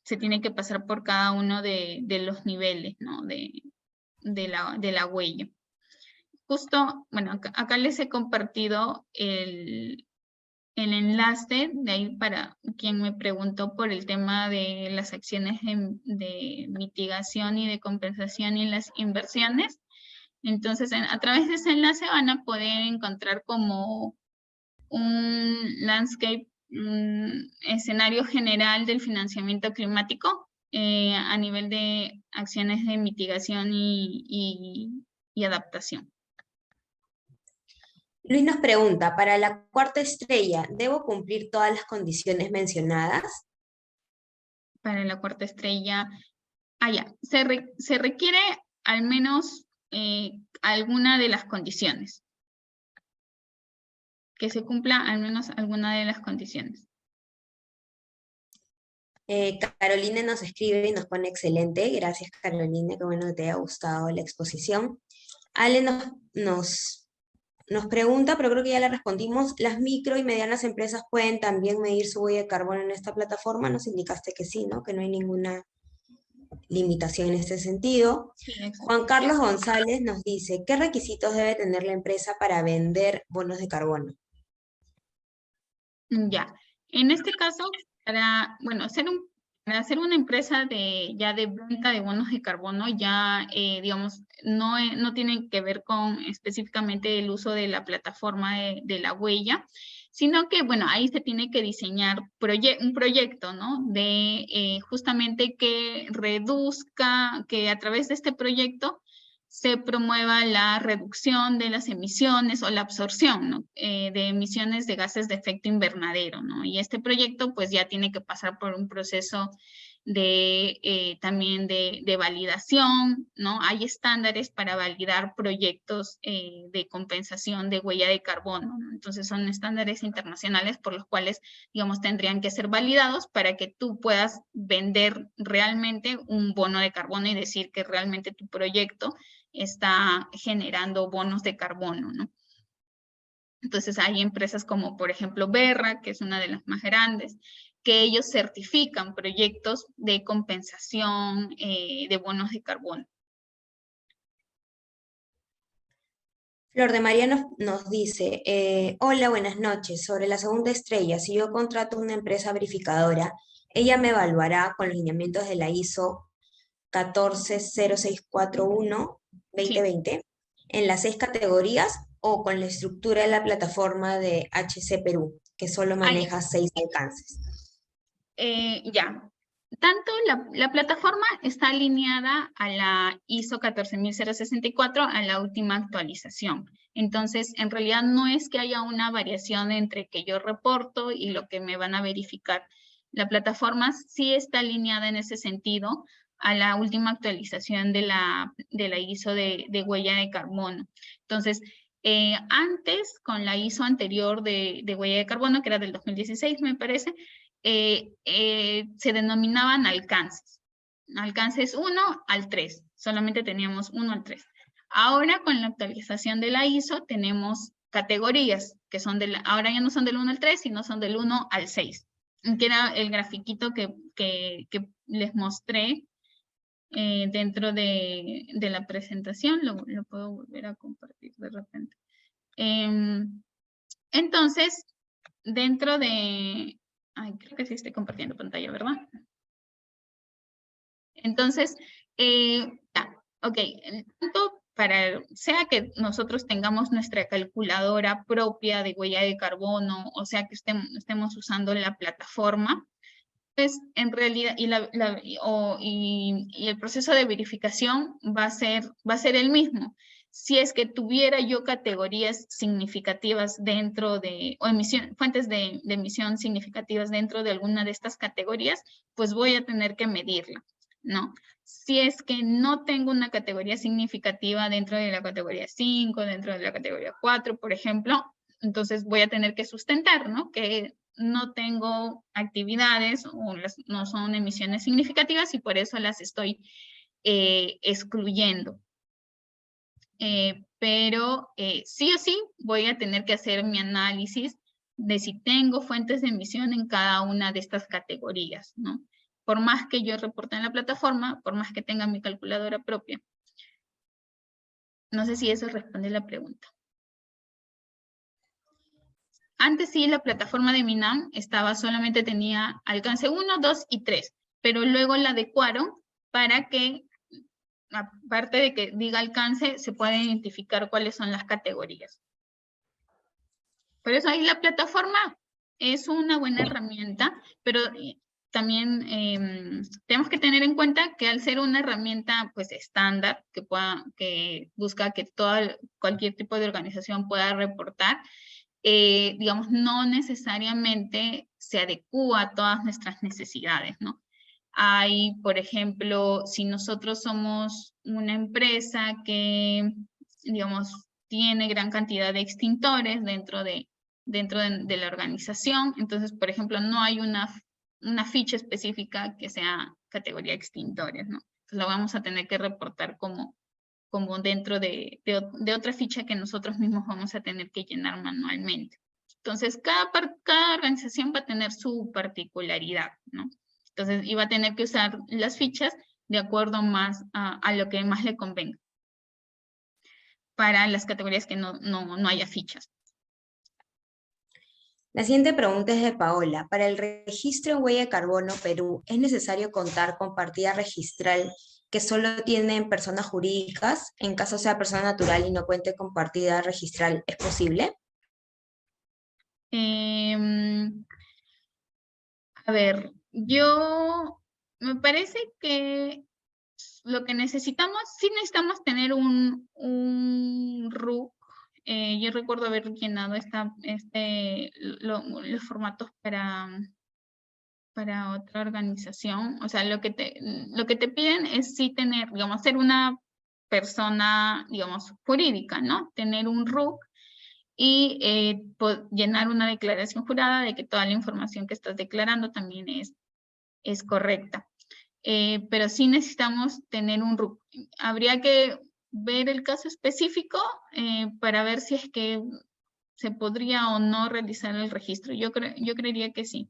Speaker 2: se tiene que pasar por cada uno de los niveles, ¿no? de la huella. Justo, bueno, acá les he compartido el enlace de ahí para quien me preguntó por el tema de las acciones de mitigación y de compensación y las inversiones. Entonces, a través de ese enlace van a poder encontrar como un landscape, un escenario general del financiamiento climático a nivel de acciones de mitigación y adaptación.
Speaker 3: Luis nos pregunta, para la cuarta estrella, ¿debo cumplir todas las condiciones mencionadas?
Speaker 2: Para la cuarta estrella, ya, se requiere al menos alguna de las condiciones. Que se cumpla al menos alguna de las condiciones.
Speaker 3: Carolina nos escribe y nos pone excelente. Gracias, Carolina, qué bueno que te haya gustado la exposición. Ale nos pregunta, pero creo que ya le respondimos, ¿las micro y medianas empresas pueden también medir su huella de carbono en esta plataforma? Nos indicaste que sí, ¿no? Que no hay ninguna limitación en este sentido.
Speaker 2: Sí,
Speaker 3: Juan Carlos González nos dice, ¿qué requisitos debe tener la empresa para vender bonos de carbono?
Speaker 2: Ya, en este caso, para, bueno, para hacer una empresa ya de venta de bonos de carbono, ya, digamos, no tiene que ver con específicamente el uso de la plataforma de la huella, sino que, bueno, ahí se tiene que diseñar un proyecto, ¿no? De justamente que reduzca, que a través de este proyecto se promueva la reducción de las emisiones o la absorción, ¿no? De emisiones de gases de efecto invernadero, ¿no? Y este proyecto pues ya tiene que pasar por un proceso también de validación, ¿no? Hay estándares para validar proyectos de compensación de huella de carbono, ¿no? Entonces son estándares internacionales por los cuales, digamos, tendrían que ser validados para que tú puedas vender realmente un bono de carbono y decir que realmente tu proyecto está generando bonos de carbono, ¿no? Entonces hay empresas como, por ejemplo, Verra, que es una de las más grandes, que ellos certifican proyectos de compensación de bonos de carbono.
Speaker 3: Flor de María nos dice, hola, buenas noches. Sobre la segunda estrella, si yo contrato una empresa verificadora, ella me evaluará con los lineamientos de la ISO 140641-2020 en las 6 categorías o con la estructura de la plataforma de HC Perú, que solo maneja 6 alcances.
Speaker 2: Ya. Tanto la plataforma está alineada a la ISO 14064, a la última actualización. Entonces, en realidad no es que haya una variación entre que yo reporto y lo que me van a verificar. La plataforma sí está alineada en ese sentido a la última actualización de la ISO de huella de carbono. Entonces, antes, con la ISO anterior de huella de carbono, que era del 2016, me parece, se denominaban alcances. Alcances 1 al 3. Solamente teníamos 1 al 3. Ahora, con la actualización de la ISO, tenemos categorías, que son ahora ya no son del 1 al 3, sino son del 1 al 6. Que era el grafiquito que les mostré dentro de la presentación. Lo puedo volver a compartir de repente. Entonces, dentro de... Ay, creo que sí estoy compartiendo pantalla, ¿verdad? Entonces, ok, tanto sea que nosotros tengamos nuestra calculadora propia de huella de carbono, o sea que estemos usando la plataforma, pues en realidad, y el proceso de verificación va a ser el mismo. Si es que tuviera yo categorías significativas dentro de, o fuentes de emisión significativas dentro de alguna de estas categorías, pues voy a tener que medirla, ¿no? Si es que no tengo una categoría significativa dentro de la categoría 5, dentro de la categoría 4, por ejemplo, entonces voy a tener que sustentar, ¿no? Que no tengo actividades o no son emisiones significativas y por eso las estoy excluyendo. Pero sí o sí voy a tener que hacer mi análisis de si tengo fuentes de emisión en cada una de estas categorías, ¿no? Por más que yo reporte en la plataforma, por más que tenga mi calculadora propia. No sé si eso responde la pregunta. Antes sí, la plataforma de MINAM solamente tenía alcance 1, 2 y 3, pero luego la adecuaron para que, aparte de que diga alcance, se pueda identificar cuáles son las categorías. Por eso ahí la plataforma es una buena herramienta, pero también tenemos que tener en cuenta que al ser una herramienta pues estándar, que busca que cualquier tipo de organización pueda reportar, digamos, no necesariamente se adecúa a todas nuestras necesidades, ¿no? Hay, por ejemplo, si nosotros somos una empresa que, digamos, tiene gran cantidad de extintores dentro de la organización, entonces, por ejemplo, no hay una ficha específica que sea categoría extintores, ¿no? Entonces, lo vamos a tener que reportar como dentro de otra ficha que nosotros mismos vamos a tener que llenar manualmente. Entonces, cada organización va a tener su particularidad, ¿no? Entonces, y va a tener que usar las fichas de acuerdo más a lo que más le convenga para las categorías que no haya fichas.
Speaker 3: La siguiente pregunta es de Paola. Para el registro en huella de carbono Perú, ¿es necesario contar con partida registral que solo tienen personas jurídicas? En caso sea persona natural y no cuente con partida registral, ¿es posible?
Speaker 2: A ver, me parece que lo que necesitamos, sí necesitamos tener un RUC. Yo recuerdo haber llenado los formatos para otra organización. O sea, lo que te piden es sí tener, digamos, ser una persona, digamos, jurídica, ¿no? Tener un RUC y llenar una declaración jurada de que toda la información que estás declarando también es correcta. Pero sí necesitamos tener un RUC. Habría que ver el caso específico para ver si es que se podría o no realizar el registro. Yo creería que sí.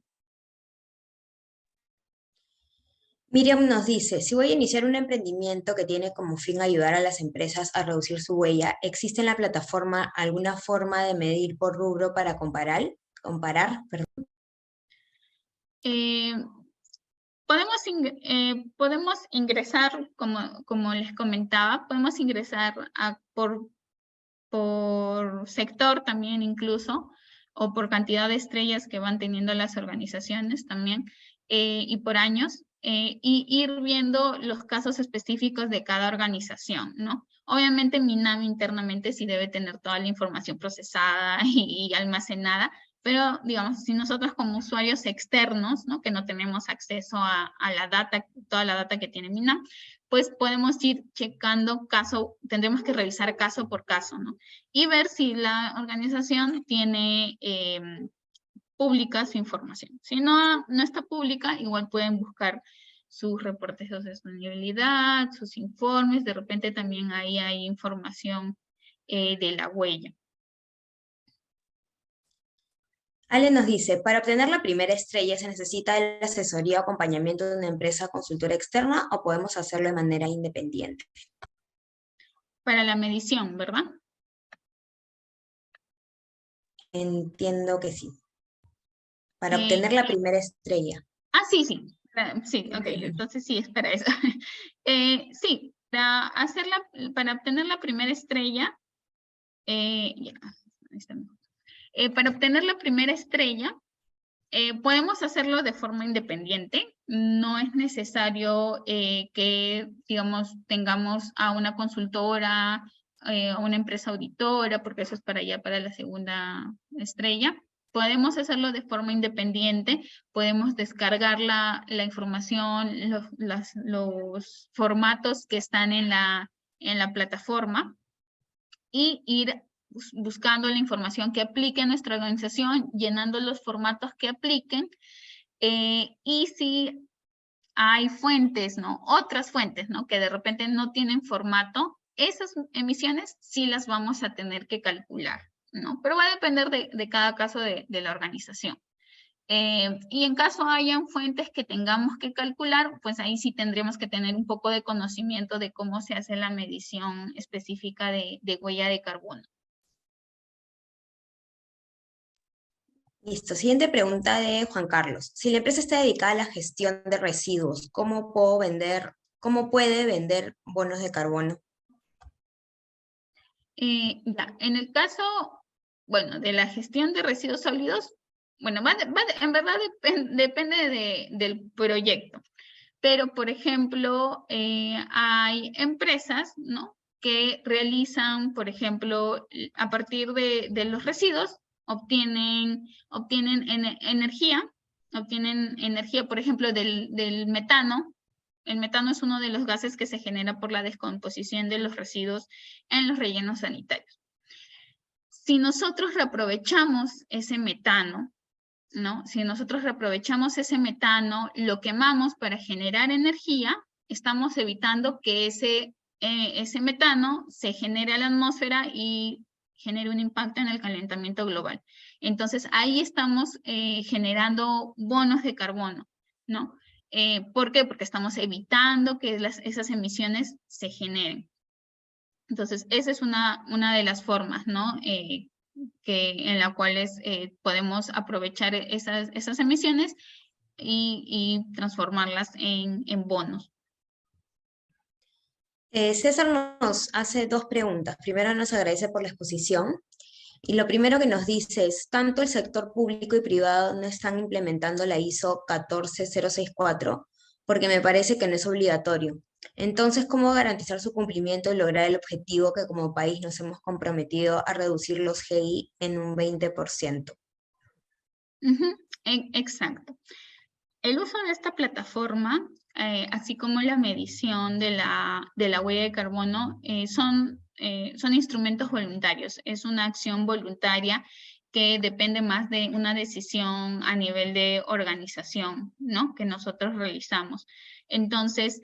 Speaker 3: Miriam nos dice, si voy a iniciar un emprendimiento que tiene como fin ayudar a las empresas a reducir su huella, ¿existe en la plataforma alguna forma de medir por rubro para comparar? Perdón.
Speaker 2: Podemos ingresar, como les comentaba, podemos ingresar por sector también incluso, o por cantidad de estrellas que van teniendo las organizaciones también, y por años, y ir viendo los casos específicos de cada organización, ¿no? Obviamente MINAM internamente sí debe tener toda la información procesada y almacenada, pero digamos, si nosotros como usuarios externos, ¿no? Que no tenemos acceso a la data, toda la data que tiene MINAM, pues podemos ir checando tendremos que revisar caso por caso, ¿no? Y ver si la organización tiene pública su información. Si no está pública, igual pueden buscar sus reportes de sostenibilidad, sus informes, de repente también ahí hay información de la huella.
Speaker 3: Ale nos dice, para obtener la primera estrella, ¿se necesita la asesoría o acompañamiento de una empresa consultora externa o podemos hacerlo de manera independiente?
Speaker 2: Para la medición, ¿verdad?
Speaker 3: Entiendo que sí. Para obtener la primera estrella.
Speaker 2: Sí. Sí, ok, entonces sí, es para eso. Sí, para obtener la primera estrella, para obtener la primera estrella, podemos hacerlo de forma independiente. No es necesario que, digamos, tengamos a una consultora, a una empresa auditora, porque eso es para la segunda estrella. Podemos hacerlo de forma independiente, podemos descargar la información, los formatos que están en la plataforma y ir buscando la información que aplique a nuestra organización, llenando los formatos que apliquen, y si hay fuentes, ¿no? Otras fuentes, ¿no? Que de repente no tienen formato, esas emisiones sí las vamos a tener que calcular, ¿no? Pero va a depender de cada caso de la organización. Y en caso hayan fuentes que tengamos que calcular, pues ahí sí tendríamos que tener un poco de conocimiento de cómo se hace la medición específica de huella de carbono.
Speaker 3: Listo. Siguiente pregunta de Juan Carlos. Si la empresa está dedicada a la gestión de residuos, ¿cómo puede vender bonos de carbono?
Speaker 2: En el caso, bueno, de la gestión de residuos sólidos, bueno, en verdad depende del proyecto. Pero, por ejemplo, hay empresas, ¿no? Que realizan, por ejemplo, a partir de los residuos, obtienen energía, por ejemplo, del metano. El metano es uno de los gases que se genera por la descomposición de los residuos en los rellenos sanitarios. Si nosotros reaprovechamos ese metano, ¿no? Si nosotros reaprovechamos ese metano, lo quemamos para generar energía, estamos evitando que ese metano se genere a la atmósfera y genere un impacto en el calentamiento global. Entonces, ahí estamos generando bonos de carbono, ¿no? ¿Por qué? Porque estamos evitando que esas emisiones se generen. Entonces, esa es una de las formas, ¿no? en la cual podemos aprovechar esas emisiones y transformarlas en bonos.
Speaker 3: César nos hace dos preguntas. Primero nos agradece por la exposición y lo primero que nos dice es, tanto el sector público y privado no están implementando la ISO 14064 porque me parece que no es obligatorio. Entonces, ¿cómo garantizar su cumplimiento y lograr el objetivo que como país nos hemos comprometido a reducir los GI en un 20%?
Speaker 2: Exacto. El uso de esta plataforma, así como la medición de la huella de carbono, son instrumentos voluntarios. Es una acción voluntaria que depende más de una decisión a nivel de organización, ¿no? Que nosotros realizamos. Entonces,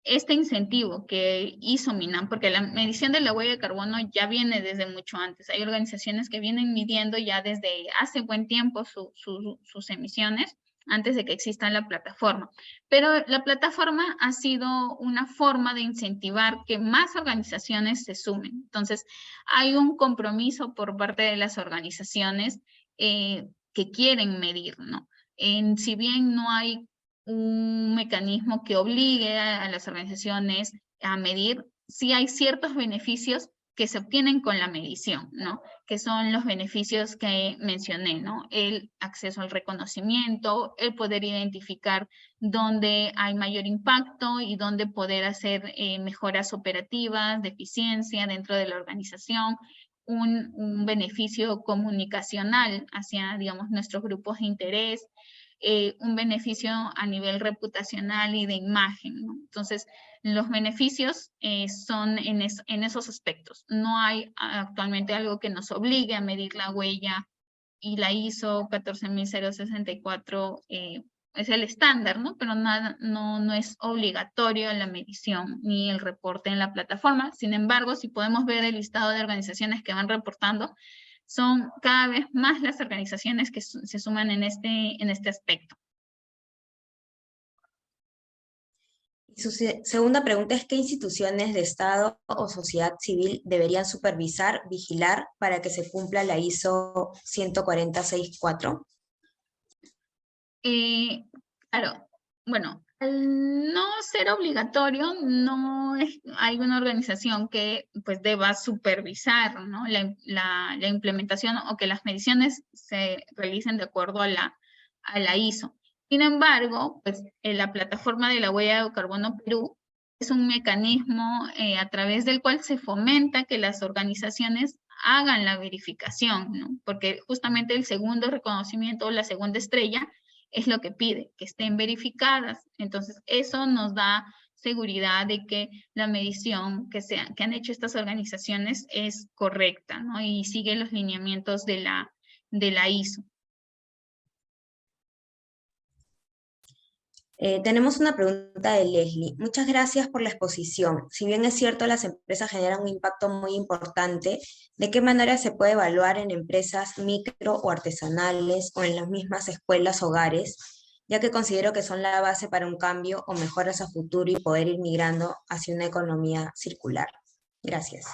Speaker 2: este incentivo que hizo MINAM, porque la medición de la huella de carbono ya viene desde mucho antes. Hay organizaciones que vienen midiendo ya desde hace buen tiempo sus emisiones, antes de que exista la plataforma. Pero la plataforma ha sido una forma de incentivar que más organizaciones se sumen. Entonces, hay un compromiso por parte de las organizaciones que quieren medir, ¿no? Si bien no hay un mecanismo que obligue a las organizaciones a medir, sí hay ciertos beneficios que se obtienen con la medición, ¿no? Que son los beneficios que mencioné, ¿no? El acceso al reconocimiento, el poder identificar dónde hay mayor impacto y dónde poder hacer mejoras operativas de eficiencia dentro de la organización, un beneficio comunicacional hacia, digamos, nuestros grupos de interés, un beneficio a nivel reputacional y de imagen, ¿no? Entonces, los beneficios son en esos aspectos. No hay actualmente algo que nos obligue a medir la huella y la ISO 14064 es el estándar, ¿no? Pero no es obligatorio la medición ni el reporte en la plataforma. Sin embargo, si podemos ver el listado de organizaciones que van reportando, son cada vez más las organizaciones que se suman en este aspecto.
Speaker 3: Y su segunda pregunta es, ¿qué instituciones de Estado o sociedad civil deberían supervisar, vigilar para que se cumpla la ISO 14064?
Speaker 2: Claro, bueno, al no ser obligatorio, no hay una organización que pues deba supervisar, ¿no? la implementación o que las mediciones se realicen de acuerdo a la ISO. Sin embargo, pues la plataforma de la huella de carbono Perú es un mecanismo a través del cual se fomenta que las organizaciones hagan la verificación, ¿no? Porque justamente el segundo reconocimiento o la segunda estrella es lo que pide, que estén verificadas. Entonces, eso nos da seguridad de que la medición que han hecho estas organizaciones es correcta, ¿no? Y sigue los lineamientos de la ISO.
Speaker 3: Tenemos una pregunta de Leslie. Muchas gracias por la exposición. Si bien es cierto, las empresas generan un impacto muy importante, ¿de qué manera se puede evaluar en empresas micro o artesanales o en las mismas escuelas, hogares? Ya que considero que son la base para un cambio o mejoras a futuro y poder ir migrando hacia una economía circular. Gracias.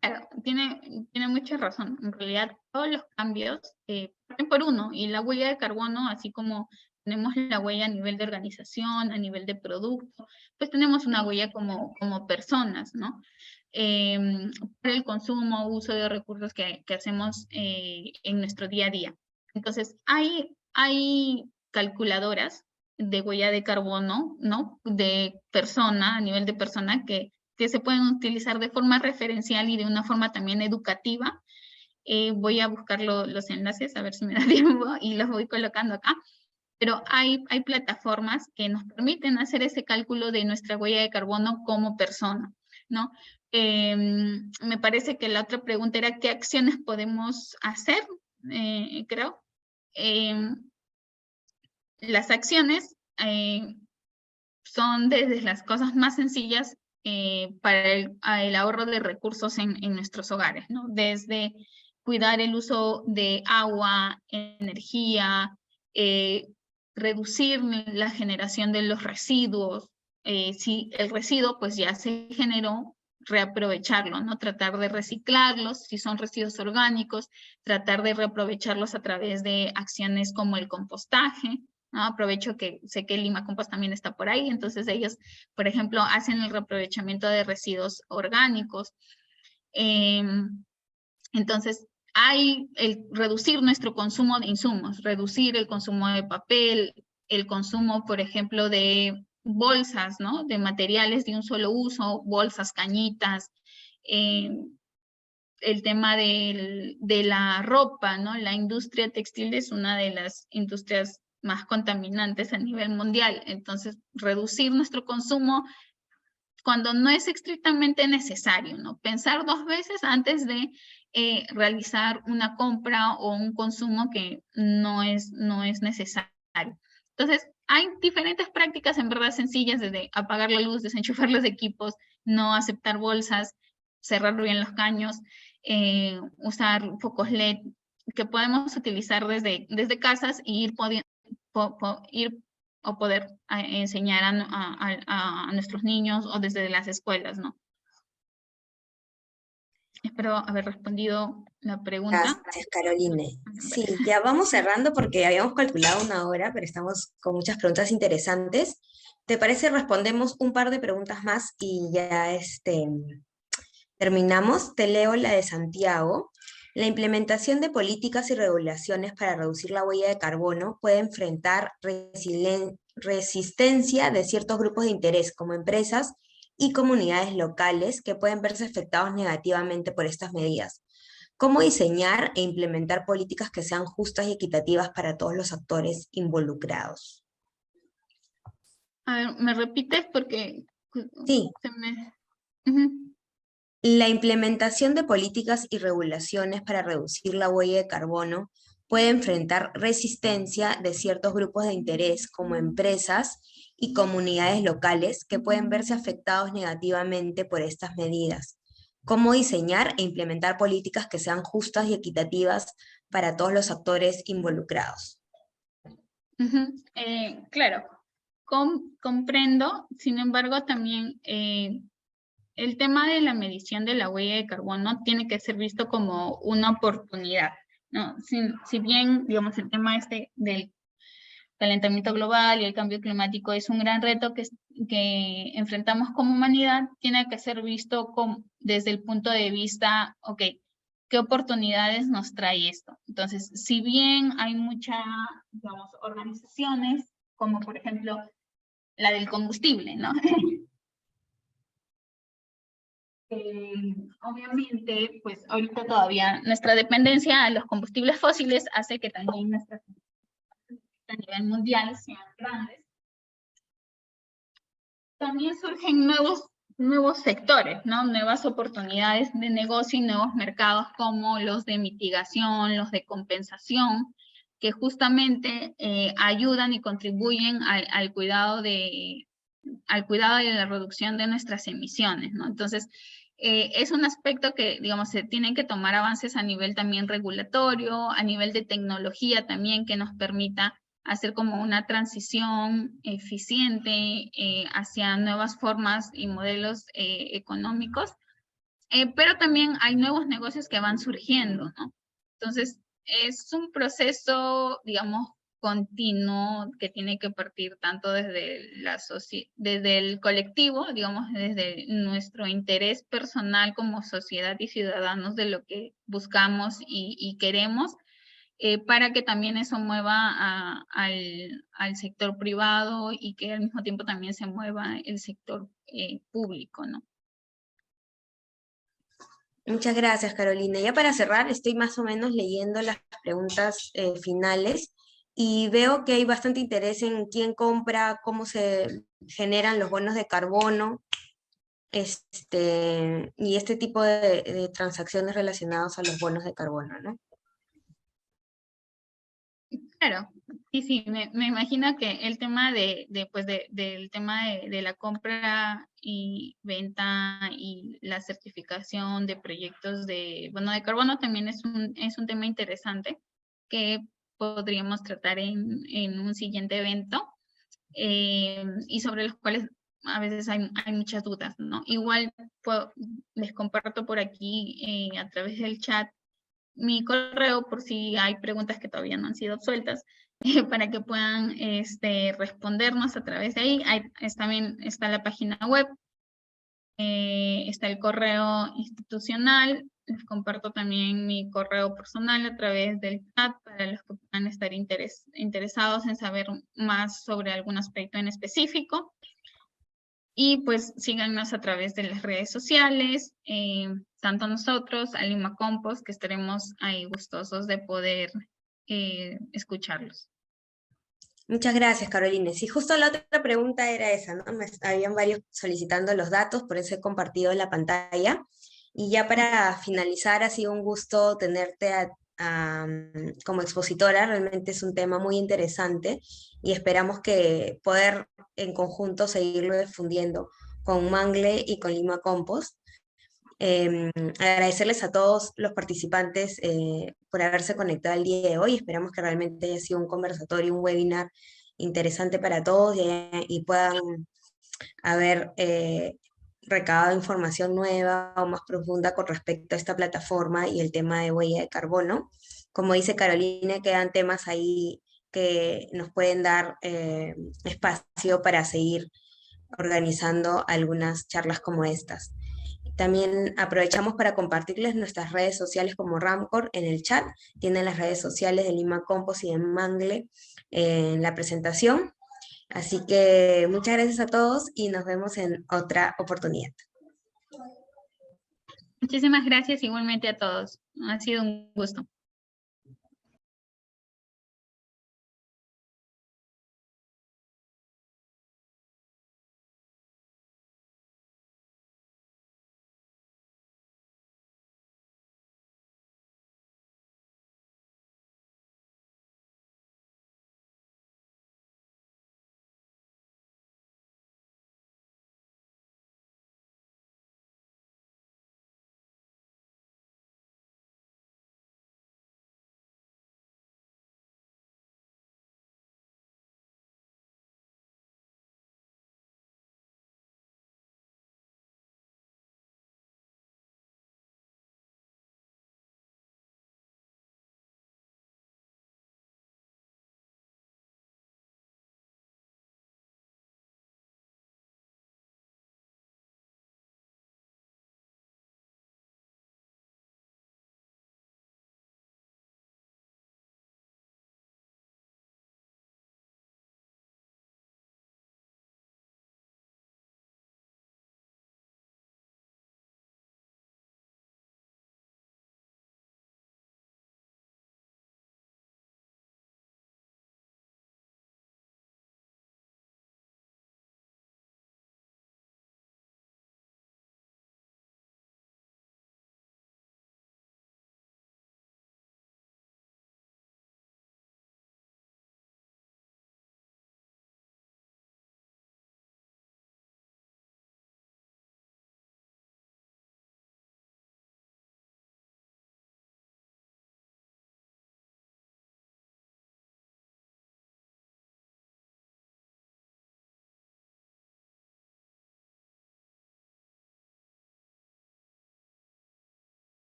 Speaker 2: Claro, tiene mucha razón. En realidad, todos los cambios parten por uno, y la huella de carbono, así como tenemos la huella a nivel de organización, a nivel de producto, pues tenemos una huella como personas, ¿no? Por el consumo, uso de recursos que hacemos en nuestro día a día. Entonces, hay calculadoras de huella de carbono, ¿no? De persona, a nivel de persona, que se pueden utilizar de forma referencial y de una forma también educativa. Voy a buscar los enlaces, a ver si me da tiempo, y los voy colocando acá. Pero hay plataformas que nos permiten hacer ese cálculo de nuestra huella de carbono como persona, ¿no? Me parece que la otra pregunta era ¿qué acciones podemos hacer? Creo. Las acciones son desde las cosas más sencillas para el ahorro de recursos en nuestros hogares, ¿no? Desde cuidar el uso de agua, energía, reducir la generación de los residuos. Si el residuo pues ya se generó, reaprovecharlo, ¿no? Tratar de reciclarlos, si son residuos orgánicos, tratar de reaprovecharlos a través de acciones como el compostaje, ¿no? Aprovecho que sé que Lima Compost también está por ahí, entonces ellos, por ejemplo, hacen el reaprovechamiento de residuos orgánicos. Entonces, hay el reducir nuestro consumo de insumos, reducir el consumo de papel, el consumo, por ejemplo, de bolsas, ¿no? De materiales de un solo uso, bolsas, cañitas, el tema de la ropa, ¿no? La industria textil es una de las industrias más contaminantes a nivel mundial. Entonces, reducir nuestro consumo cuando no es estrictamente necesario, ¿no? Pensar 2 veces antes de realizar una compra o un consumo que no es necesario. Entonces, hay diferentes prácticas en verdad sencillas, desde apagar la luz, desenchufar los equipos, no aceptar bolsas, cerrar bien los caños, usar focos LED, que podemos utilizar desde casas y ir o poder enseñar a nuestros niños o desde las escuelas, ¿no? Espero haber respondido la pregunta.
Speaker 3: Gracias, Caroline. Sí, ya vamos cerrando porque habíamos calculado 1 hora, pero estamos con muchas preguntas interesantes. ¿Te parece respondemos un par de preguntas más y ya terminamos? Te leo la de Santiago. La implementación de políticas y regulaciones para reducir la huella de carbono puede enfrentar resistencia de ciertos grupos de interés, como empresas y comunidades locales, que pueden verse afectados negativamente por estas medidas. ¿Cómo diseñar e implementar políticas que sean justas y equitativas para todos los actores involucrados?
Speaker 2: A ver, ¿me repites? Porque
Speaker 3: Sí.
Speaker 2: se me...
Speaker 3: La implementación de políticas y regulaciones para reducir la huella de carbono puede enfrentar resistencia de ciertos grupos de interés, como empresas y comunidades locales, que pueden verse afectados negativamente por estas medidas. ¿Cómo diseñar e implementar políticas que sean justas y equitativas para todos los actores involucrados?
Speaker 2: Claro, comprendo. Sin embargo, también el tema de la medición de la huella de carbono tiene que ser visto como una oportunidad, ¿no? Si bien, digamos, el tema del calentamiento global y el cambio climático es un gran reto que enfrentamos como humanidad, tiene que ser visto desde el punto de vista, ok, ¿qué oportunidades nos trae esto? Entonces, si bien hay muchas, digamos, organizaciones, como por ejemplo la del combustible, ¿no? Obviamente, pues ahorita todavía nuestra dependencia a los combustibles fósiles hace que también nuestras a nivel mundial sean grandes. También surgen nuevos sectores, ¿no? Nuevas oportunidades de negocio y nuevos mercados como los de mitigación, los de compensación, que justamente ayudan y contribuyen al cuidado y la reducción de nuestras emisiones, ¿no? Entonces, es un aspecto que, digamos, se tienen que tomar avances a nivel también regulatorio, a nivel de tecnología también, que nos permita hacer como una transición eficiente hacia nuevas formas y modelos económicos, pero también hay nuevos negocios que van surgiendo, ¿no? Entonces, es un proceso, digamos, continuo que tiene que partir tanto desde el colectivo, digamos, desde nuestro interés personal como sociedad y ciudadanos de lo que buscamos y queremos, para que también eso mueva al sector privado y que al mismo tiempo también se mueva el sector público, ¿no?
Speaker 3: Muchas gracias, Carolina. Ya para cerrar, estoy más o menos leyendo las preguntas finales y veo que hay bastante interés en quién compra, cómo se generan los bonos de carbono, y este tipo de transacciones relacionadas a los bonos de carbono, ¿no?
Speaker 2: Claro, sí, me imagino que el tema del tema de la compra y venta y la certificación de proyectos de bono de carbono también es un tema interesante que podríamos tratar en un siguiente evento, y sobre los cuales a veces hay muchas dudas, ¿no? Igual les comparto por aquí a través del chat mi correo por si hay preguntas que todavía no han sido absueltas, para que puedan respondernos a través de ahí. También está la página web, está el correo institucional. Les comparto también mi correo personal a través del chat para los que puedan estar interesados en saber más sobre algún aspecto en específico. Y pues síganos a través de las redes sociales, tanto nosotros, a Lima Compost, que estaremos ahí gustosos de poder escucharlos.
Speaker 3: Muchas gracias, Carolina. Sí, justo la otra pregunta era esa, ¿no? Habían varios solicitando los datos, por eso he compartido la pantalla. Y ya para finalizar, ha sido un gusto tenerte como expositora. Realmente es un tema muy interesante y esperamos que poder en conjunto seguirlo difundiendo con Mangle y con Lima Compost. Agradecerles a todos los participantes por haberse conectado el día de hoy. Esperamos que realmente haya sido un conversatorio, un webinar interesante para todos y puedan haber recabado información nueva o más profunda con respecto a esta plataforma y el tema de huella de carbono. Como dice Carolina, quedan temas ahí que nos pueden dar espacio para seguir organizando algunas charlas como estas. También aprovechamos para compartirles nuestras redes sociales como Ramcor en el chat. Tienen las redes sociales de Lima Compost y de Mangle en la presentación. Así que muchas gracias a todos y nos vemos en otra oportunidad.
Speaker 2: Muchísimas gracias igualmente a todos. Ha sido un gusto.